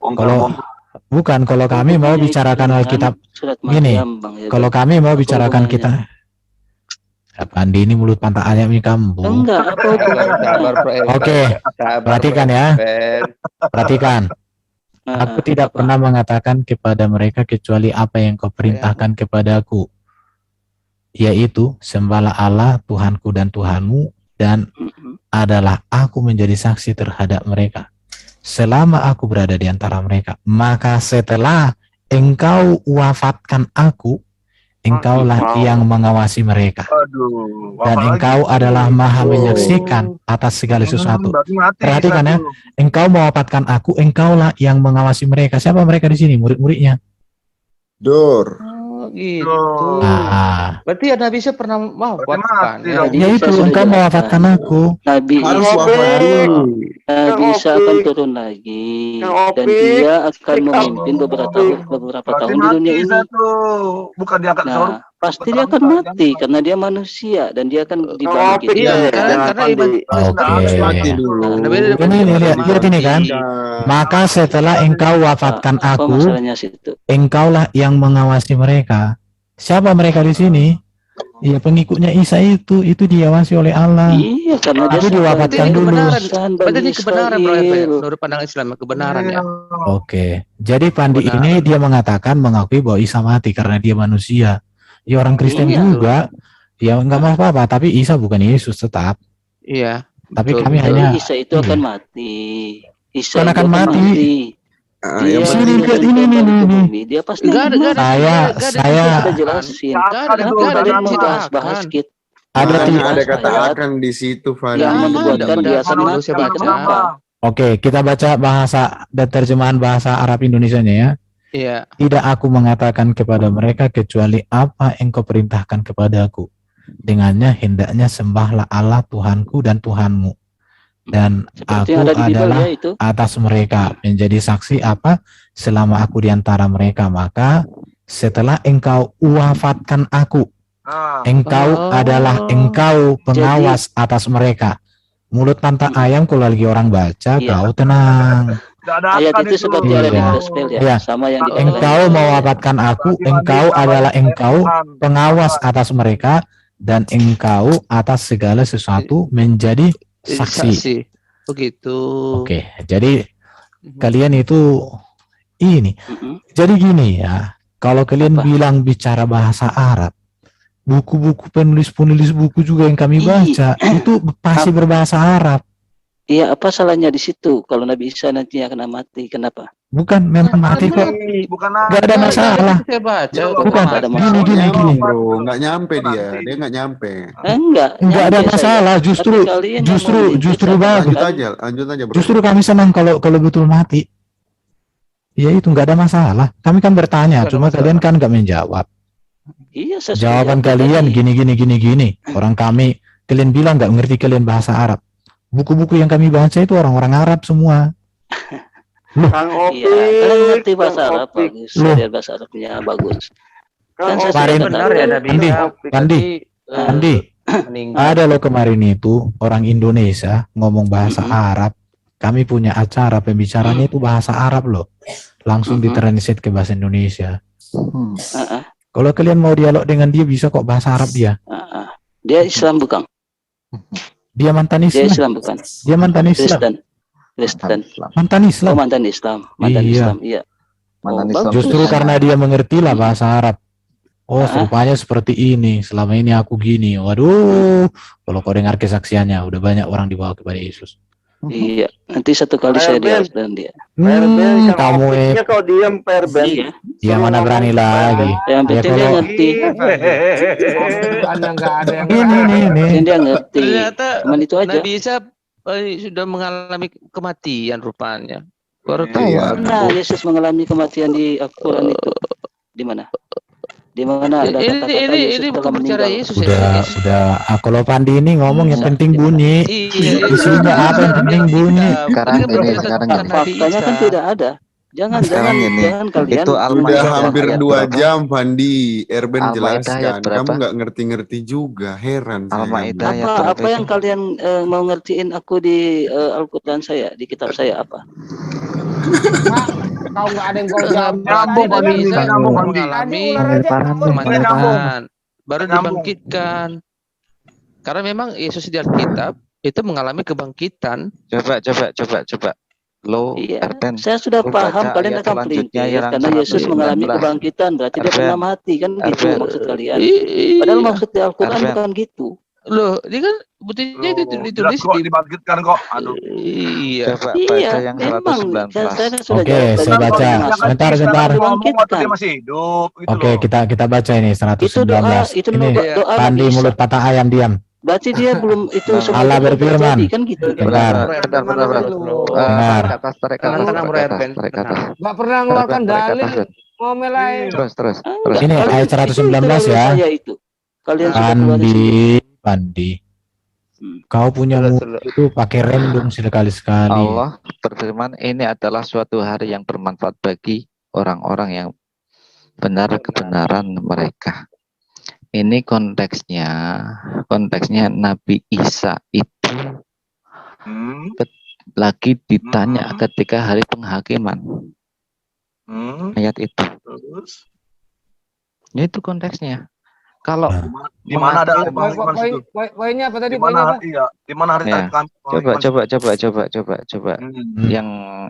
Kalau kami mau bicarakan Alkitab ini. Kalau kami mau bicarakan kita Pandi ini mulut pantak ayam ini kampung. Enggak, Oke, perhatikan ya. Perhatikan. Aku tidak pernah mengatakan kepada mereka kecuali apa yang kau perintahkan kepadaku, yaitu sembahlah Allah Tuhanku dan Tuhanmu, dan adalah aku menjadi saksi terhadap mereka selama aku berada di antara mereka. Maka setelah engkau wafatkan aku, engkaulah yang mengawasi mereka. Aduh, Dan engkau adalah maha menyaksikan atas segala sesuatu. Berarti mati Perhatikan Isa ya, tuh. engkau mewafatkan aku, engkaulah yang mengawasi mereka. Siapa mereka di sini? Murid-muridnya. Dur. Oh, gitu. Ah, Berarti ya Nabi Isa pernah mewafatkan. Tadi ya saya itu sudah engkau jelaskan. mewafatkan aku. Nabi Kang Isa Opik. Nabi Kang Isa akan Opik. turun lagi Kang dan Opik. dia akan Kang memimpin beberapa Berarti tahun di dunia mati ini. Isa tuh. Bukan diangkat ke sorga. Nah, pasti dia akan mati karena dia manusia dan dia akan Opik dibangkitkan. ya, Iya, jangan karena iman. Pandi. Oke. Mati dulu. Nabi Ini lihat ini kan. Maka setelah engkau wafatkan Apa aku, masalahnya situ? engkaulah yang mengawasi mereka. Siapa mereka di sini? Ya pengikutnya Isa itu diawasi oleh Allah. Iya, karena dia Tapi diwafatkan Berarti ini dulu. kebenaran. Bani Berarti ini kebenaran bro, Israel. menurut pandangan Islam, kebenaran ya. Oke. Jadi Pandi Benar. ini dia mengatakan mengakui bahwa Isa mati karena dia manusia. Ya orang Kristen Iya. juga. Ya nggak apa-apa. Tapi Isa bukan Yesus tetap. Iya. Tapi betul, kami betul. hanya Isa itu iya. akan mati. Isa Bukan itu akan mati. Dia Yang sudah penting- turun ini, ke ini. bumi. Dia pasti Nggak ada, akan nggak mati. ada, Saya sudah jelasin. Nggak ada, Kenapa nggak ada kalian di situ membahas akan. kita? Ada Mana tidak? ada kata ayat akan di situ, Fandi. yang Nggak menyebutkan ada, dia akan pada mati. saya baca. Kenapa? Oke, kita baca bahasa dan terjemahan bahasa Arab Indonesianya ya. Iya. Tidak aku mengatakan kepada mereka kecuali apa engkau perintahkan kepadaku. Dengannya hendaknya sembahlah Allah Tuhanku dan Tuhanmu. Dan Seperti aku yang ada di Bible adalah ya itu. atas mereka menjadi saksi apa selama aku di antara mereka. Maka setelah engkau wafatkan aku, engkau adalah engkau pengawas atas mereka. Mulut pantat ayam kalau lagi orang baca, Iya. kau tenang. Ayat itu seperti ada di Iya. gospel ya, Iya. sama yang di Engkau mewafatkan aku, engkau adalah engkau pengawas atas mereka, dan engkau atas segala sesuatu menjadi saksi. Begitu. Oke, jadi kalian itu ini. Jadi gini ya, kalau kalian bilang bicara bahasa Arab, buku-buku penulis-penulis buku juga yang kami baca itu pasti berbahasa Arab. Iya, apa salahnya di situ? Kalau Nabi Isa nanti akan mati, kenapa? Bukan, memang mati kok. Gak ada masalah. Saya baca. Bukan, ada gini. Bro, nggak nyampe dia nggak nyampe. Enggak ada nyampe masalah. saya. Justru Tapi kalian yang justru membenci bagus. Lanjut aja, bro. Justru kami senang kalau betul mati. Ya itu nggak ada masalah. Kami kan bertanya, cuma kalian kan nggak menjawab. Iya, saya sudah Jawaban jawab kalian tadi. gini. Orang kalian bilang nggak ngerti kalian bahasa Arab. Buku-buku yang kami baca itu orang-orang Arab semua. Kang Iya, kalian ngerti bahasa Arab bagus. Saya bahasa Arabnya bagus. Kan saya Kemarin sudah benar ya Nabi Isa. Pandi, ada loh kemarin itu orang Indonesia ngomong bahasa Arab. Kami punya acara pembicaranya itu bahasa Arab loh. Langsung ditranslate ke bahasa Indonesia. Kalau kalian mau dialog dengan dia bisa kok bahasa Arab dia. Dia Islam bukan? Dia mantan Dia Islam. Islam bukan? Dia mantan Islam. Kristen. Mantan Islam. Oh, mantan Islam. Mantan Iya. Islam, iya. Mantan Oh, Islam. bagus. Justru karena dia mengerti lah bahasa Arab. Oh, rupanya seperti ini. Selama ini aku gini. Waduh, kalau kau dengar kesaksiannya, udah banyak orang dibawa kepada Yesus. Iya, nanti satu kali saya dialog dengan dia. Kamu kau diam, Perben. Iya. ya mana berani lagi. Yang penting dia ngerti. Ini. Dia ngerti. Ternyata Cuman itu aja. Nabi Isa sudah mengalami kematian rupanya. Baru tahu. Iya. Nah, Yesus mengalami kematian di Al-Quran itu. Di mana? Di mana ada kata-kata Yesus Ini telah bukan bicara meninggal? Yesus ya. Udah. Kalau Pandi ini ngomong yang penting bunyi. Iya, Isinya apa yang penting bunyi. Sekarang gini. Faktanya kan tidak ada. Jangan kalian. Itu Udah Al-Maidah hampir ayat 2 berapa? jam, Pandi. Erben Al-Maidah ayat jelaskan. berapa? Kamu nggak ngerti-ngerti juga. Heran saya. Al-Maidah ayat Apa berapa apa yang itu? kalian mau ngertiin aku di Al-Quran saya, di kitab saya apa? Kau nggak ada yang kau Nyambung Nabi Isa mengalami kematian. kematian, baru dibangkitkan. Karena memang Yesus di Alkitab itu mengalami kebangkitan. Coba. Lo, Iya, Erben, saya sudah lu paham baca kalian ayat akan selanjutnya pelingkir yang karena Yesus 119. mengalami kebangkitan, berarti dia Erben, pernah mati kan gitu Erben. maksud kalian. Iya. Padahal maksud di Al-Quran Erben. bukan gitu. Loh, ini kan buktinya Loh, ditulis jelas kok di dibangkitkan kok. Aduh. iya. Coba Iya, baca yang memang 119. saya sudah Oke, jawab saya tadi. baca. Ya kan Sebentar, Isa sebentar. kan ngomong waktu Dibangkitkan. dia masih hidup gitu Oke, loh. kita baca ini Itu 119. doa, itu Ini doa Pandi Nabi Isa. mulut patah ayam diam. Berarti dia belum itu Nah, semua Allah itu belum berfirman. terjadi kan gitu. Bentar. Benar. Dengar. Tarik ke atas, tarik ke atas, Tenang, tarik Bro ke atas, Erben. tarik ke atas. Nggak pernah Erben, ngeluarkan tarik ke atas, dalil, Ben. ngomel aja. Iya. Terus, terus. Enggak, Ini kalian ayat 119 itu ya. saya itu. Kalian sudah keluarin sendiri. Pandi. Kau punya Terus, mulut itu pakai rem dong sekali-sekali. Allah berfirman, ini adalah suatu hari yang bermanfaat bagi orang-orang yang benar kebenaran mereka. Ini konteksnya Nabi Isa itu Hmm. lagi ditanya ketika hari penghakiman. Ayat itu. Terus Itu konteksnya. Kalau di mana ada hari Poin- penghakiman situ? Poinnya apa tadi? Di mana Poinnya apa? iya, di mana hari Ya. penghakiman Coba.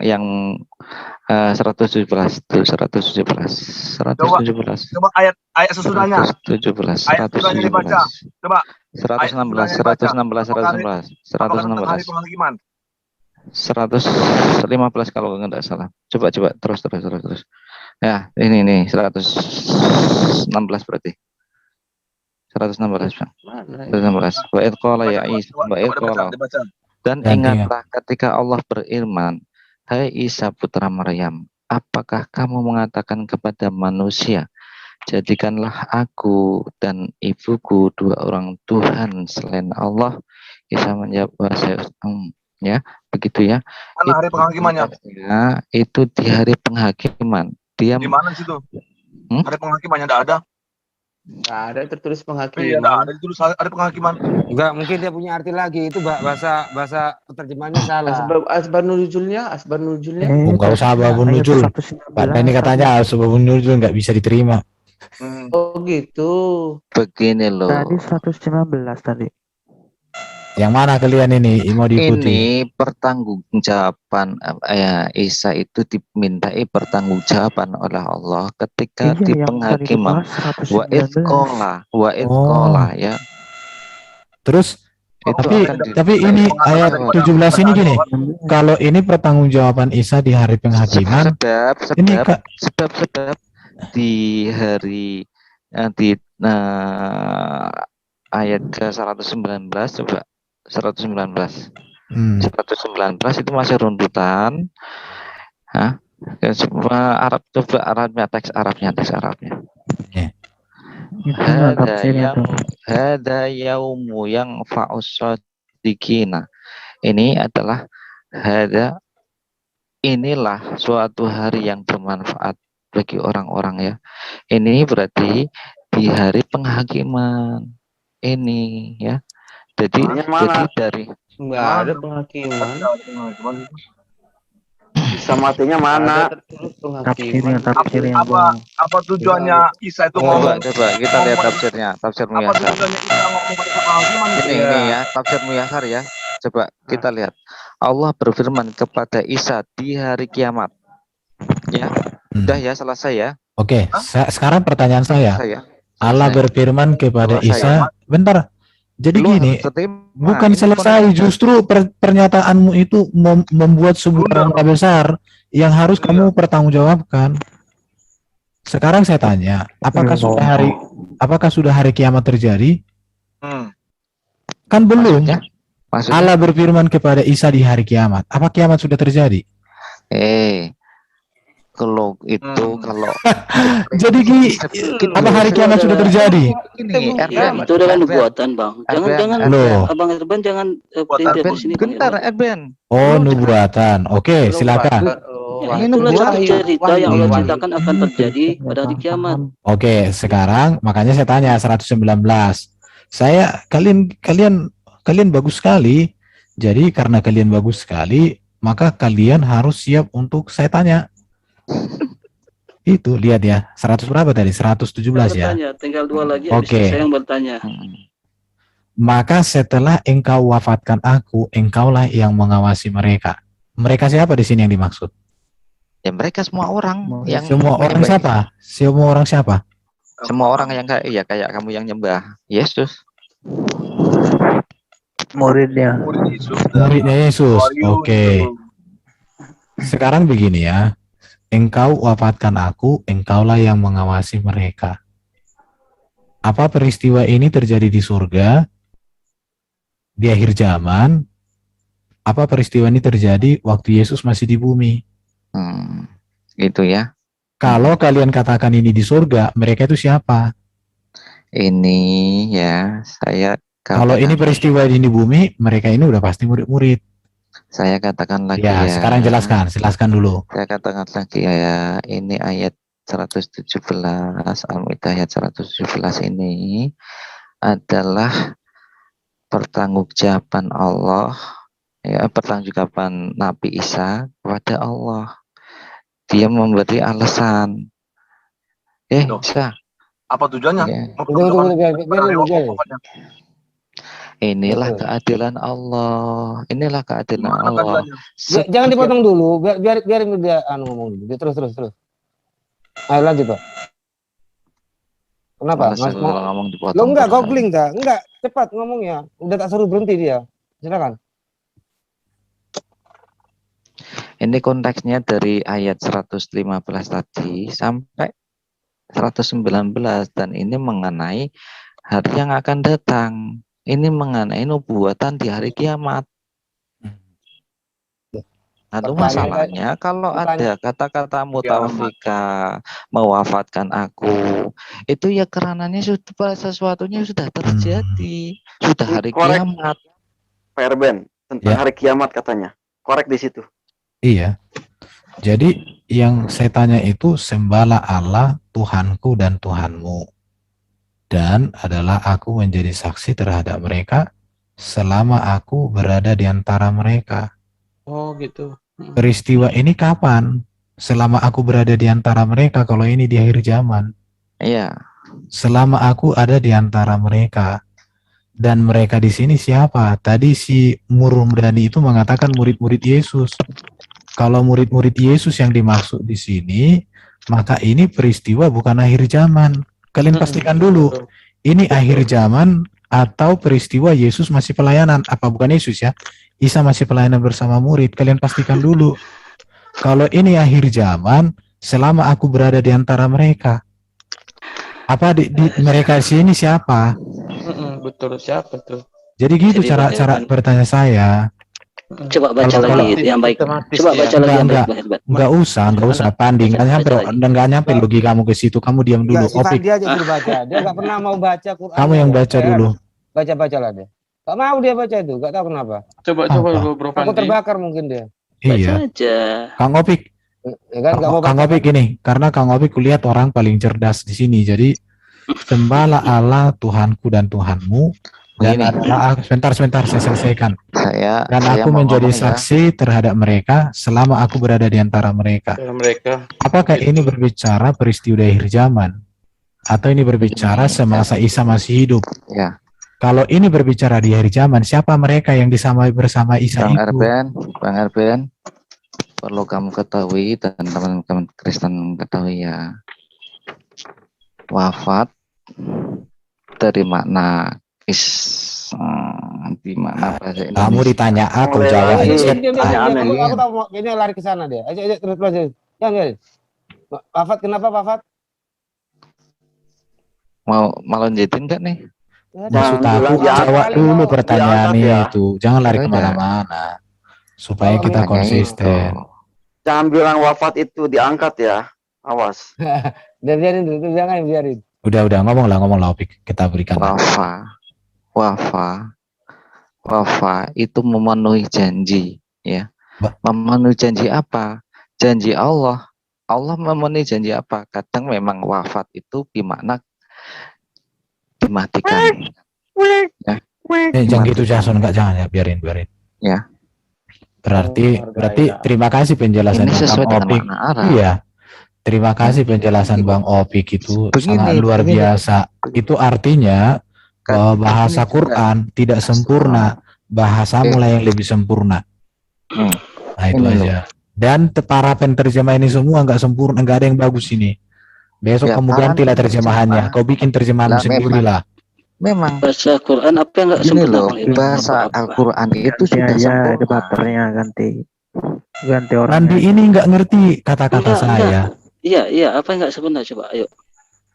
Yang 117 tuh 117. Coba ayat sesudahnya. 117. Ayat sesudahnya dibaca. Coba. 116. Apakah hari penghakiman? 115 kalau nggak salah. Coba terus. Ya, ini 116 berarti. 116 Bang. 116. Wa idh qala ya Isa, wa idh qala. Dan ingatlah ketika Allah berfirman, hai Isa putra Maryam, apakah kamu mengatakan kepada manusia, jadikanlah aku dan ibuku dua orang Tuhan selain Allah? Isa menjawab, ya, begitu ya. Mana hari penghakimannya? Ya, itu di hari penghakiman. Dia di mana situ? Hari penghakimannya enggak ada? Nggak ada tertulis penghakiman. Iya, enggak ada ditulis hari penghakiman. Enggak, mungkin dia punya arti lagi. Itu bahasa terjemahannya salah. Asbab nuzulnya. Enggak usah asbabun nuzul. Pada ini katanya asbabun nuzul enggak bisa diterima. Oh gitu. Begini loh. Tadi 119 tadi. Yang mana kalian ini mau diikuti? Ini pertanggungjawaban Isa itu dimintai pertanggungjawaban oleh Allah ketika di penghakiman. Wa idqala ya. Terus tapi ini ayat 17 ini gini. Kalau ini pertanggungjawaban Isa di hari penghakiman. Sebab di hari ayat ke 119 coba 119 itu masih runtutan. Semua Arab, coba Arabnya, teks Arabnya. Hada yaumu yang fa'usadikina. Ini adalah inilah suatu hari yang bermanfaat bagi orang-orang ya. Ini berarti di hari penghakiman ini ya. Jadi dari nggak ada penghakiman. Bisa matinya mana? Tafsirnya apa tujuannya Isa itu ngomong? Coba kita lihat tafsirnya, tafsir Muyasar. Ini ya, tafsir Muyasar ya. Coba kita lihat. Allah berfirman kepada Isa di hari kiamat. Ya. Sudah ya, selesai ya. Oke, sekarang pertanyaan saya. Allah berfirman kepada Isa, bentar. Jadi gini, bukan selesai, justru pernyataanmu itu membuat sebuah rangka besar yang harus kamu pertanggungjawabkan. Sekarang saya tanya, apakah sudah hari kiamat terjadi? Kan belum. Maksudnya? Allah berfirman kepada Isa di hari kiamat. Apa kiamat sudah terjadi? Kalau itu jadi apa hari kiamat sudah terjadi? Itu adalah nubuatan, Bang. Jangan Abang Erben jangan pelintir di sini. Bentar, Erben. Oh, nubuatan. Oke, silakan. Ini itulah satu cerita yang Allah ceritakan akan terjadi pada hari kiamat. Oke, sekarang makanya saya tanya 119. Kalian bagus sekali. Jadi karena kalian bagus sekali, maka kalian harus siap untuk saya tanya. Itu lihat ya, 100 berapa tadi? 117 ya. Tinggal 2 lagi. Oke. Saya yang bertanya. Maka setelah engkau wafatkan aku, engkaulah yang mengawasi mereka. Mereka siapa di sini yang dimaksud? Ya mereka semua orang. Semua orang siapa? Semua orang siapa? Semua orang yang kayak kamu yang nyembah Yesus. Muridnya. Muridnya Yesus. Oke. Sekarang begini ya. Engkau wafatkan aku, engkaulah yang mengawasi mereka. Apa peristiwa ini terjadi di surga, di akhir zaman? Apa peristiwa ini terjadi waktu Yesus masih di bumi? Gitu ya. Kalau kalian katakan ini di surga, mereka itu siapa? Ini ya, saya Kalau ini peristiwa di bumi, mereka ini udah pasti murid-murid. Saya katakan lagi Ya, ya. sekarang jelaskan dulu. Saya katakan lagi ya, ini ayat 117, Al-Maidah ayat 117 ini adalah pertanggungjawaban Allah, ya, pertanggungjawaban Nabi Isa kepada Allah. Dia memberi alasan. Isa. Apa tujuannya? Ya. Inilah keadilan Allah. Inilah keadilan Allah. Jangan dipotong dulu, biar dia ngomong dulu. Terus. Ayo lanjut, Pak. Kenapa? Mas mau ngomong dipotong. Lo enggak googling dah. Enggak, cepat ngomongnya. Udah tak suruh berhenti dia. Silakan. Ini konteksnya dari ayat 115 tadi sampai 119, dan ini mengenai hari yang akan datang. Ini mengenai nubuatan di hari kiamat. Lalu masalahnya kalau ada kata-kata mutawafika, mewafatkan aku, itu ya karenanya sudah sesuatunya sudah terjadi, sudah hari kiamat. Pak Erben, tentang hari kiamat katanya. Korek di situ. Iya. Jadi yang saya tanya itu, sembahlah Allah Tuhanku dan Tuhanmu, dan adalah aku menjadi saksi terhadap mereka selama aku berada di antara mereka. Oh gitu. Peristiwa ini kapan? Selama aku berada di antara mereka, kalau ini di akhir zaman. Iya. Selama aku ada di antara mereka. Dan mereka di sini siapa? Tadi si Murumdani itu mengatakan murid-murid Yesus. Kalau murid-murid Yesus yang dimaksud di sini, maka ini peristiwa bukan akhir zaman. Kalian pastikan dulu, ini akhir zaman atau peristiwa Yesus masih pelayanan. Apa bukan Yesus ya? Isa masih pelayanan bersama murid. Kalian pastikan dulu. Kalau ini akhir zaman, selama aku berada di antara mereka. Apa di mereka sini siapa? Betul, siapa tuh? Jadi gitu cara bertanya saya. Coba baca lagi yang baik. Coba baca lagi yang baik. Enggak usah Pandi, enggak nyampe logika kamu ke situ. Kamu diam dulu. Opik. Dia aja suruh baca. Dia enggak pernah mau baca Quran. Kamu yang baca dulu. Baca-bacalah dia. Enggak mau dia baca itu, enggak tahu kenapa. Coba dulu Bro Pandi. Aku terbakar mungkin dia. Iya. Baca. Kang Opik. Ya kan, Kang Opik ini, karena Kang Opik kulihat orang paling cerdas di sini. Jadi sembahlah Allah Tuhanku dan Tuhanmu, dan adalah sebentar saya selesaikan. Dan aku menjadi saksi terhadap mereka selama aku berada di antara mereka. Apakah ini berbicara peristiwa akhir zaman, atau ini berbicara semasa Isa masih hidup? Ya. Kalau ini berbicara di akhir zaman, siapa mereka yang disamai bersama Isa itu? Bang Erben, perlu kamu ketahui dan teman-teman Kristen ketahui ya, wafat dari makna di mana bahasa Indonesia. Kamu ditanya aku jawab aja. Aku tahu kayaknya lari ke sana dia. Ayo terus aja. Jangan. Wafat kenapa wafat? Mau lanjutin enggak nih? Maksud aku jawab dulu pertanyaan itu. Jangan lari kemana-mana. Supaya kita konsisten. Jangan bilang wafat itu diangkat ya. Awas. Biarin dulu, jangan biarin. Udah ngomong lah Opik, kita berikan. Wafa itu memenuhi janji, ya. Memenuhi janji apa? Janji Allah. Allah memenuhi janji apa? Kadang memang wafat itu bermakna dimatikan. Ya. Jangan gitu Jason, jangan ya, biarin. Ya. Berarti terima kasih penjelasannya Bang Opik. Iya. Terima kasih penjelasan Bang Opik itu sangat luar biasa. Itu artinya bahwa bahasa Quran tidak sempurna, bahasa mulai yang lebih sempurna. Nah itu aja. Dan para penterjemah ini semua nggak sempurna, nggak ada yang bagus ini. Besok kamu gantilah terjemahannya. Kau bikin terjemahan sendiri lah. memang Bahasa Quran apa yang nggak gini sempurna loh, Bang Irwan? bahasa Apa-apa? Al-Quran itu Ganti sudah aja sempurna. debaternya, ganti orang. Randi ini nggak ngerti kata-kata Enggak. saya. Iya, apa yang nggak sempurna coba? Ayo.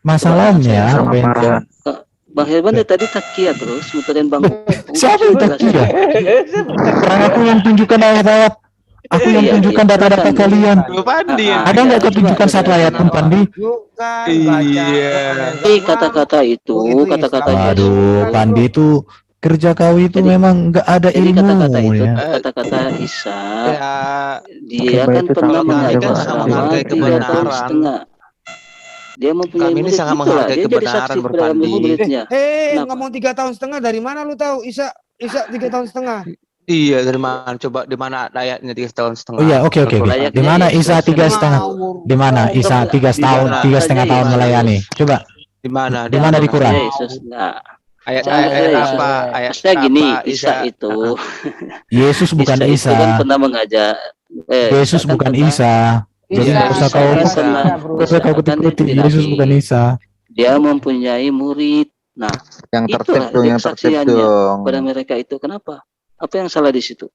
Masalahnya, Sama Bang Benzo, Farhan. Bang Herman dari tadi takia terus muterin Bang. siapa yang takia? Orang aku yang tunjukkan ayat-ayat, aku yang Iya, tunjukkan data-data silakan. kalian. Pandi ya. Ada nggak kau tunjukkan satu ayat pun, Pandi? Bukan Iya. Tapi kata-kata itu, kata-kata Waduh, Pandi itu kerja kau itu Jadi- memang nggak ada Jadi kata-kata ilmu itu, ya. kata-kata Isa, Ya, dia Coba kan itu pernah sama mengajar coba. selama menghargai 3 tahun kebenaran. setengah. Dia mempunyai Kami ini murid sangat itulah. menghargai Dia jadi kebenaran, saksi Bro dalam Pandi. muridnya. Kenapa? ngomong 3 tahun setengah dari mana lu tahu? Isa 3 tahun setengah. Iya, dari mana? Coba di mana ayatnya 3 tahun setengah? Oh iya, oke. Layaknya Di mana Isa Yesus. 3,5? Di mana Isa 3 tahun melayani? Coba Di mana? di mana di Quran? Yesus enggak. Ayat Saya apa? Ayat Maksudnya gini, apa? Isa itu, Yesus bukan Isa itu kan Isa. pernah mengajar. Yesus Isa kan bukan pernah- Isa. Jadi Iya, nggak usah Isa kau kan nggak pernah. usah kau ketik-ketik. Yesus bukan Isa. Dia mempunyai murid. Nah, Yang tertib itulah dong, dia yang tertib kesaksiannya dong. pada mereka itu. Kenapa? Apa yang salah di situ?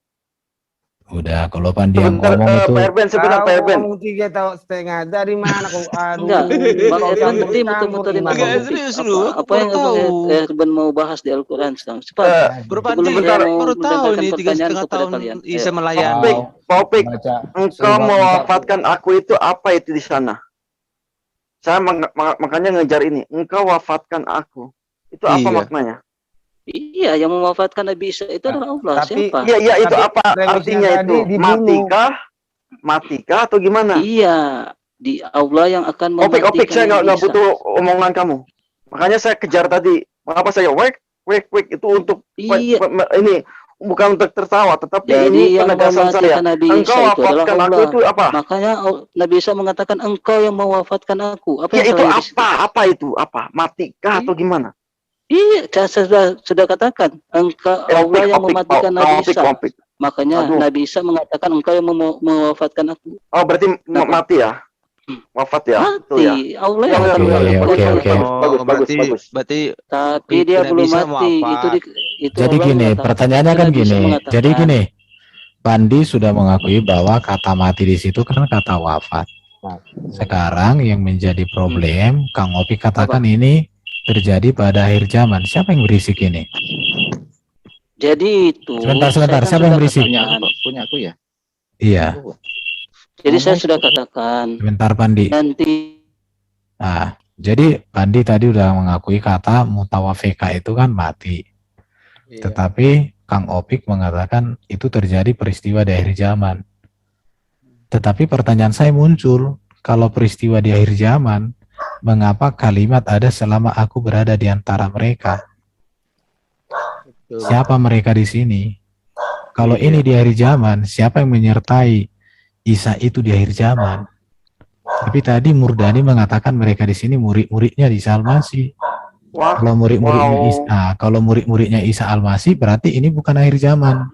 Udah, kalau Pandi yang Sebentar, ngomong itu Pak Erben, sebentar, Pak Erben. Ngomong 3 tahun setengah dari mana kau? Aduh. Enggak, Bang kau Erwan campur tadi campur muter-muterin iman. Bang Enggak, Opik. serius lu, aku Apa yang baru Bang tahu. Erwan mau bahas di Al-Quran sekarang? Cepat. Bro Sebelum Pandi, saya mau baru tahu mendengarkan nih 3,5 pertanyaan kepada tahun kalian. Isa Ayo. melayani. Popik, engkau mewafatkan aku itu apa itu di sana? Saya makanya ngejar ini. Engkau wafatkan aku. Itu apa Iya. maknanya? Iya, yang mewafatkan Nabi Isa itu adalah Allah. Tapi- Siapa? Iya, itu Tapi apa premisnya artinya tadi itu? dibunuh. Matikah atau gimana? Iya, di Allah yang akan mematikan Opik, saya nggak Nabi Isa. butuh omongan kamu. Makanya saya kejar tadi. Mengapa saya wek itu untuk Iya. ini bukan untuk tertawa, tetapi Jadi ini yang penegasan saya. mematikan Nabi Isa Engkau itu adalah wafatkan aku Allah. itu apa? Makanya Nabi Isa mengatakan engkau yang mewafatkan aku. Apa Ya yang itu salah di situ? apa? Apa itu? Apa? Matikah atau gimana? Iya, saya sudah katakan engkau Allah yang mematikan Nabi Isa. Opik. Makanya Aduh. Nabi Isa mengatakan engkau yang mewafatkan aku. Oh, berarti Kenapa? mati ya? Wafat ya? Betul ya? Mati. Allah Ya, yang ya, akan ya, ya. Oke. Oh, Bagus. berarti Tapi dia Nabi belum Isa mati. wafat. Itu Jadi Allah gini, mengatakan. pertanyaannya kan Nabi Isa gini. mengatakan, Jadi gini, Pandi sudah mengakui bahwa kata mati di situ kan kata wafat. Sekarang yang menjadi problem, Kang Opi katakan ini terjadi pada akhir zaman. Siapa yang berisik ini? Jadi itu. Sebentar. saya kan Siapa yang sudah berisik? katakan. Punya aku ya. Iya, Jadi saya sudah katakan. sebentar Pandi. Nanti Nah, jadi Pandi tadi udah mengakui kata mutawafika itu kan mati. Tetapi Kang Opik mengatakan itu terjadi peristiwa di akhir zaman. Tetapi pertanyaan saya muncul, kalau peristiwa di akhir zaman, mengapa kalimat ada selama aku berada di antara mereka? Siapa mereka di sini? Kalau ini di akhir zaman, siapa yang menyertai Isa itu di akhir zaman? Tapi tadi Murdani mengatakan mereka di sini murid-muridnya di Isa Al-Masih. Kalau murid-muridnya Isa, kalau murid-muridnya Isa Al-Masih berarti ini bukan akhir zaman.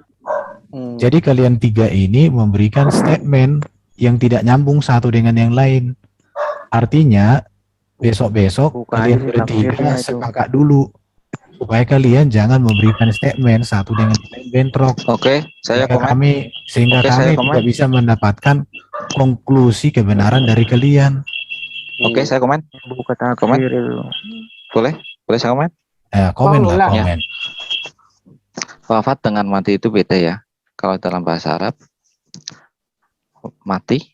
Jadi kalian tiga ini memberikan statement yang tidak nyambung satu dengan yang lain. Artinya besok-besok kalian bertiga sepakat dulu supaya kalian jangan memberikan statement satu dengan yang lain bentrok. Oke, saya komen. Sehingga Oke, kami saya tidak komen. bisa mendapatkan konklusi kebenaran dari kalian. Oke, saya komen. Buka Komen. takbir itu. Boleh saya komen? Komen lah, Ya. komen. Wafat dengan mati itu beda ya. Kalau dalam bahasa Arab, mati,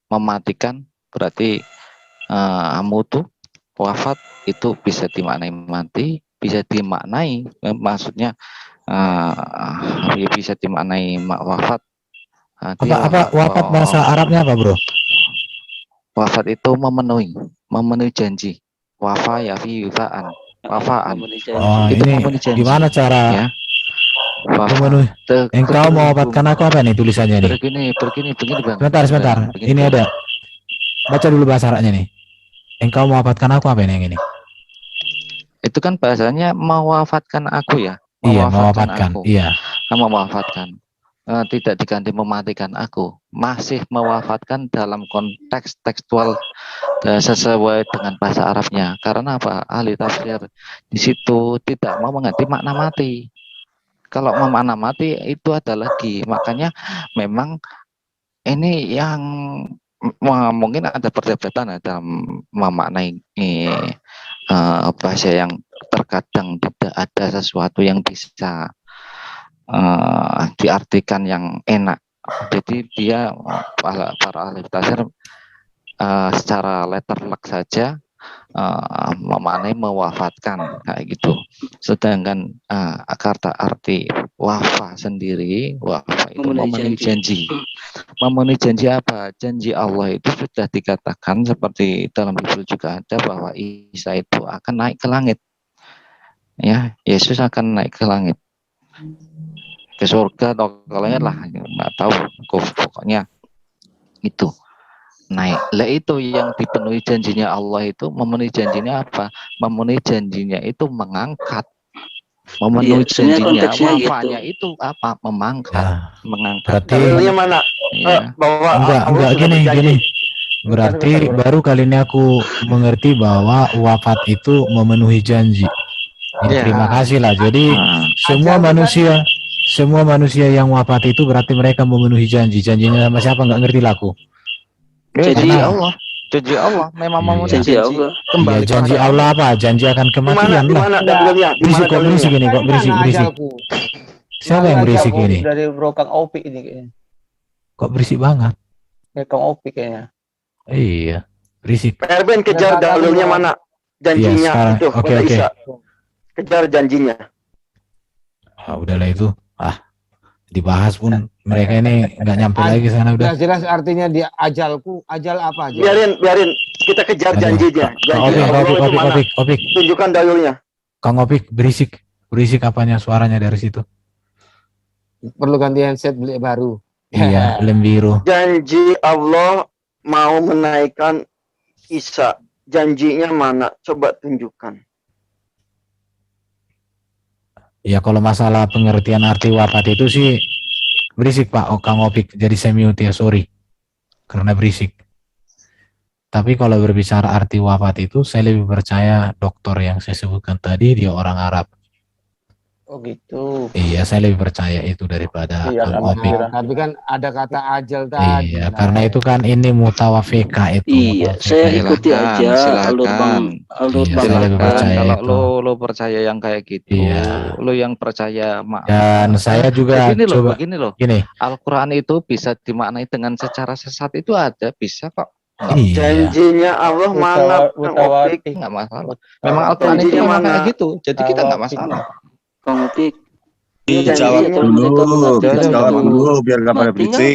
mematikan berarti amutu, wafat itu bisa dimaknai mati, bisa dimaknai, maksudnya ya bisa dimaknai wafat. Apa wafat bahasa Arabnya apa, Bro? Wafat itu memenuhi janji. Wafa yafi yufaan. Wafaan. Oh, Itu ini memenuhi janji. gimana cara Ya. memenuhi? Engkau mewafatkan aku apa nih tulisannya nih? Begini Bang. Sebentar. Begini, Ini Bang. ada. Baca dulu bahasa Arabnya nih. Engkau mewafatkan aku apa nih yang ini? Itu kan bahasanya mewafatkan aku ya. Iya, mewafatkan. Aku. Iya. Mewafatkan. tidak diganti mematikan aku, masih mewafatkan dalam konteks tekstual sesuai dengan bahasa Arabnya. Karena apa? Ahli tafsir di situ tidak mau mengganti makna mati. Kalau memakna mati itu ada lagi. Makanya memang ini yang mungkin ada perdebatan dalam memaknai bahasa yang terkadang tidak ada sesuatu yang bisa diartikan yang enak. Jadi dia para ahli tafsir secara letterlek saja memaknai mewafatkan kayak gitu. Sedangkan kata arti wafa sendiri, wafa itu memenuhi janji. Memenuhi janji apa? Janji Allah itu sudah dikatakan seperti dalam Bible juga ada bahwa Isa itu akan naik ke langit. Ya, Yesus akan naik ke langit, ke surga atau ke langit lah, nggak tahu. Pokoknya itu naik. Lah itu yang dipenuhi janjinya Allah itu, memenuhi janjinya apa? Memenuhi janjinya itu mengangkat. Memenuhi janjinya, wafanya gitu. Itu apa? Mengangkat. Dalilnya mana? Bahwa enggak gini. Berarti baru kali ini aku mengerti bahwa wafat itu memenuhi janji. Ya, terima kasih lah. Jadi semua manusia yang wafat itu berarti mereka memenuhi janji. Janjinya sama siapa nggak ngerti lah aku. Janji Allah memang mau janji Allah. Kembali janji Allah apa? Janji akan kematian lah. Berisik kok berisik ini kok berisik. Siapa yang berisik ini? Dari Bro Kang Opi ini kayaknya. Kok berisik banget? Ya Kang Opi kayaknya. Iya, berisik. Erben kejar dalilnya mana? Janjinya itu. Oke. Kejar janjinya. Udahlah itu. Dibahas pun mereka ini nggak nyampe lagi sana udah. Jelas artinya dia ajalku, ajal apa aja. Biarin kita kejar janjinya. Opik. Tunjukkan dalilnya. Kang Opik berisik apanya suaranya dari situ. Perlu ganti handset beli baru. Iya, lem biru. Janji Allah mau menaikkan Isa. Janjinya mana? Coba tunjukkan. Ya kalau masalah pengertian arti wafat itu sih berisik Pak Kang Opik, jadi saya mute ya, sorry karena berisik. Tapi kalau berbicara arti wafat itu saya lebih percaya dokter yang saya sebutkan tadi dia orang Arab. Oh gitu. Iya, saya lebih percaya itu daripada Kang Opik. Tapi kan ada kata ajal tadi. Iya, karena itu kan ini mutawafika itu. Iya, saya ikuti aja alur Bang. Saya lebih percaya kalau lo percaya yang kayak gitu, lo yang percaya dan saya juga begini loh. Al-Quran itu bisa dimaknai dengan secara sesat itu ada, bisa kok. Janjinya Allah mana? Nggak masalah. Memang Al-Quran itu memang kayak gitu, jadi kita nggak masalah. Kang Opik, jawab dulu biar nggak pada berisik.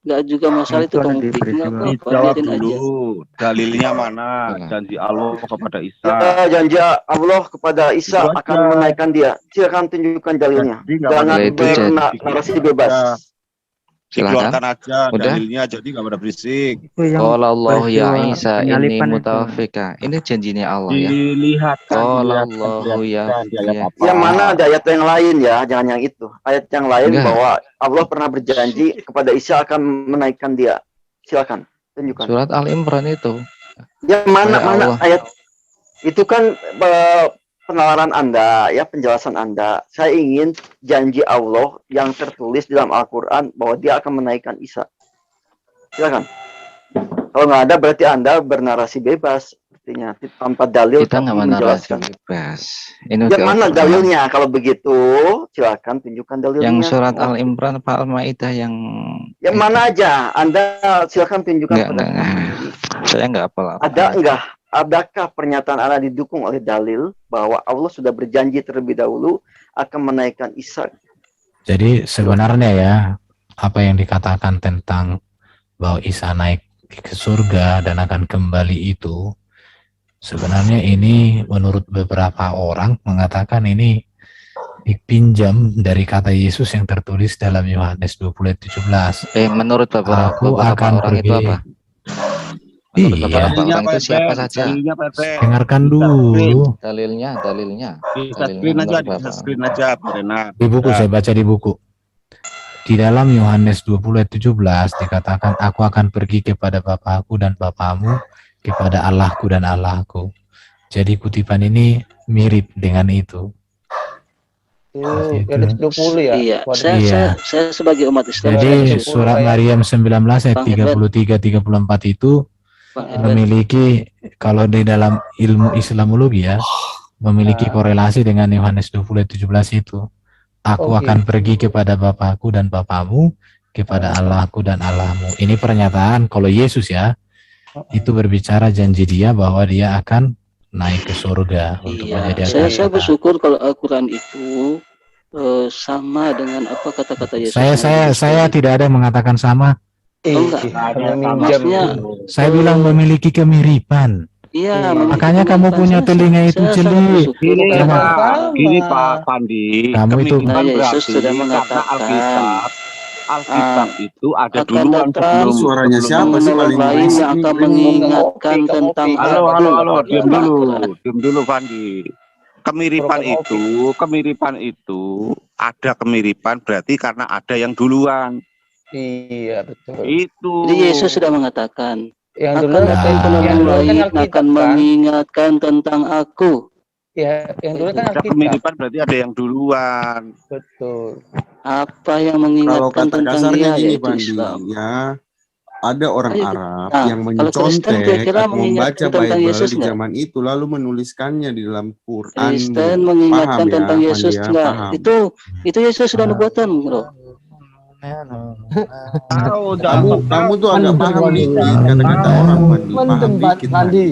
Nggak juga masalah itu Kang Opik. Jawab dulu. Dalilnya mana? Janji Allah kepada Isa. Janji Allah kepada Isa akan menaikkan dia. Silakan tunjukkan dalilnya. Jangan bernarasi bebas. Dikeluarkan aja dalilnya, jadi nggak pada berisik. Kalau Allah ya Isa ini mutawafika, ini janjinya Allah ya. Dilihatkan. Allah ya. Yang mana ada ayat yang lain ya, jangan yang itu. Ayat yang lain bahwa Allah pernah berjanji kepada Isa akan menaikkan dia. Silakan tunjukkan. Surat Al-Imran itu. Yang mana ayat itu kan penalaran Anda, ya penjelasan Anda. Saya ingin janji Allah yang tertulis dalam Al-Quran bahwa dia akan menaikkan Isa. Silakan. Kalau nggak ada berarti Anda bernarasi bebas. Artinya tanpa dalil. Kita nggak menarasi bebas. Ini yang mana dalilnya? Kalau begitu, silakan tunjukkan dalilnya. Yang surat Al-Imran, Pak Al-Maidah yang mana aja? Anda silakan tunjukkan. Saya nggak apa-apa. Ada enggak? Adakah pernyataan Anda didukung oleh dalil bahwa Allah sudah berjanji terlebih dahulu akan menaikkan Isa? Jadi sebenarnya ya, apa yang dikatakan tentang bahwa Isa naik ke surga dan akan kembali itu, sebenarnya ini menurut beberapa orang mengatakan ini dipinjam dari kata Yesus yang tertulis dalam Yohanes 20:17. Menurut beberapa orang itu apa? Iya. Itu siapa saja? Dengarkan dulu. Dalilnya. Bisa screen aja, Pak Renat. Di buku saya baca di buku. Di dalam Yohanes 20 ayat 17 dikatakan, aku akan pergi kepada Bapakku dan Bapamu, kepada Allahku dan Allahku. Jadi kutipan ini mirip dengan itu. Yohanes 20 ya. Iya, Iya. saya sebagai umat Islam. Jadi surat Maryam 19 ayat 33-34 itu memiliki, kalau di dalam ilmu Islamologi ya, memiliki korelasi dengan Yohanes 20 ayat 17 itu. Aku akan pergi kepada Bapakku dan Bapamu, kepada Allahku dan Allahmu. Ini pernyataan kalau Yesus ya, itu berbicara janji dia bahwa dia akan naik ke surga untuk menjadi anak Saya bersyukur kalau Al-Quran itu sama dengan apa kata-kata Yesus. Saya tidak ada yang mengatakan sama. Maksudnya Saya bilang memiliki kemiripan. iya, Makanya kamu punya telinga itu jeli. Gini Pak Pandi, Kamu itu Yesus sudah karena mengatakan Alkitab itu ada duluan datang sebelum Suaranya siapa sih paling lain berisik yang nih? akan mengingatkan tentang Halo, diam dulu Pandi. Kemiripan itu ada kemiripan berarti karena ada yang duluan. Iya, betul. Itu. Jadi Yesus sudah mengatakan Yang dulu akan datang penolong lain Alkitab, akan mengingatkan tentang aku. Ya, yang dulu kan Ada Alkitab. kemiripan berarti ada yang duluan. Betul. Apa yang Kalau mengingatkan kata tentang kasarnya dia gini yaitu Pandi, Islam. ya ada orang Ayo, Arab nah, yang kalau Kristen mencontek kira-kira atau membaca mengingatkan tentang Bible Yesus di nggak? zaman itu lalu menuliskannya di dalam Quran. Kristen mengingatkan Paham ya, tentang Yesus Pandi ya? nggak? Paham. Itu Yesus sudah nubuatan, bro. Kamu tuh agak paham dikit kata-kata orang Pandi. Paham dikit Pandi.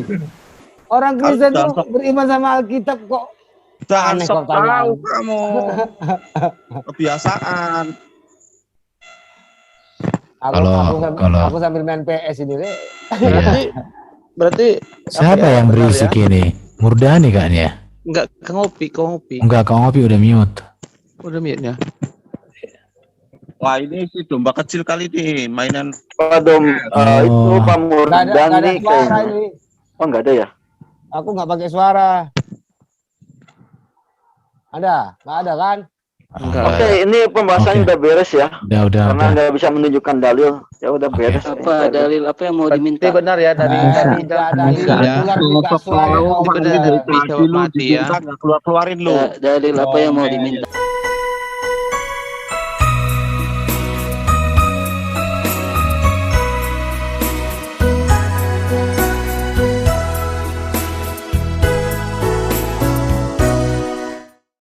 Orang Kristen tuh Jangan beriman sama Alkitab kok. Jangan Aneh sok kok tanyaan. tahu kamu. Kebiasaan. Aku sambil main PS ini deh. Berarti siapa yang berisik ini? Murdani kan ya? Enggak, ngopi. Enggak, kau ngopi udah mute. Udah mute-nya. Wah, ini si domba kecil kali nih mainan. Itu Pak Murdani Suara ini. Oh, enggak ada ya? Aku nggak pakai suara. Ada? Nggak ada kan? Oke, ini pembahasannya udah beres ya. Udah. Karena nggak bisa menunjukkan dalil, ya udah beres. Apa dalil apa yang mau diminta? Benar ya dari Dalil apa yang mau diminta?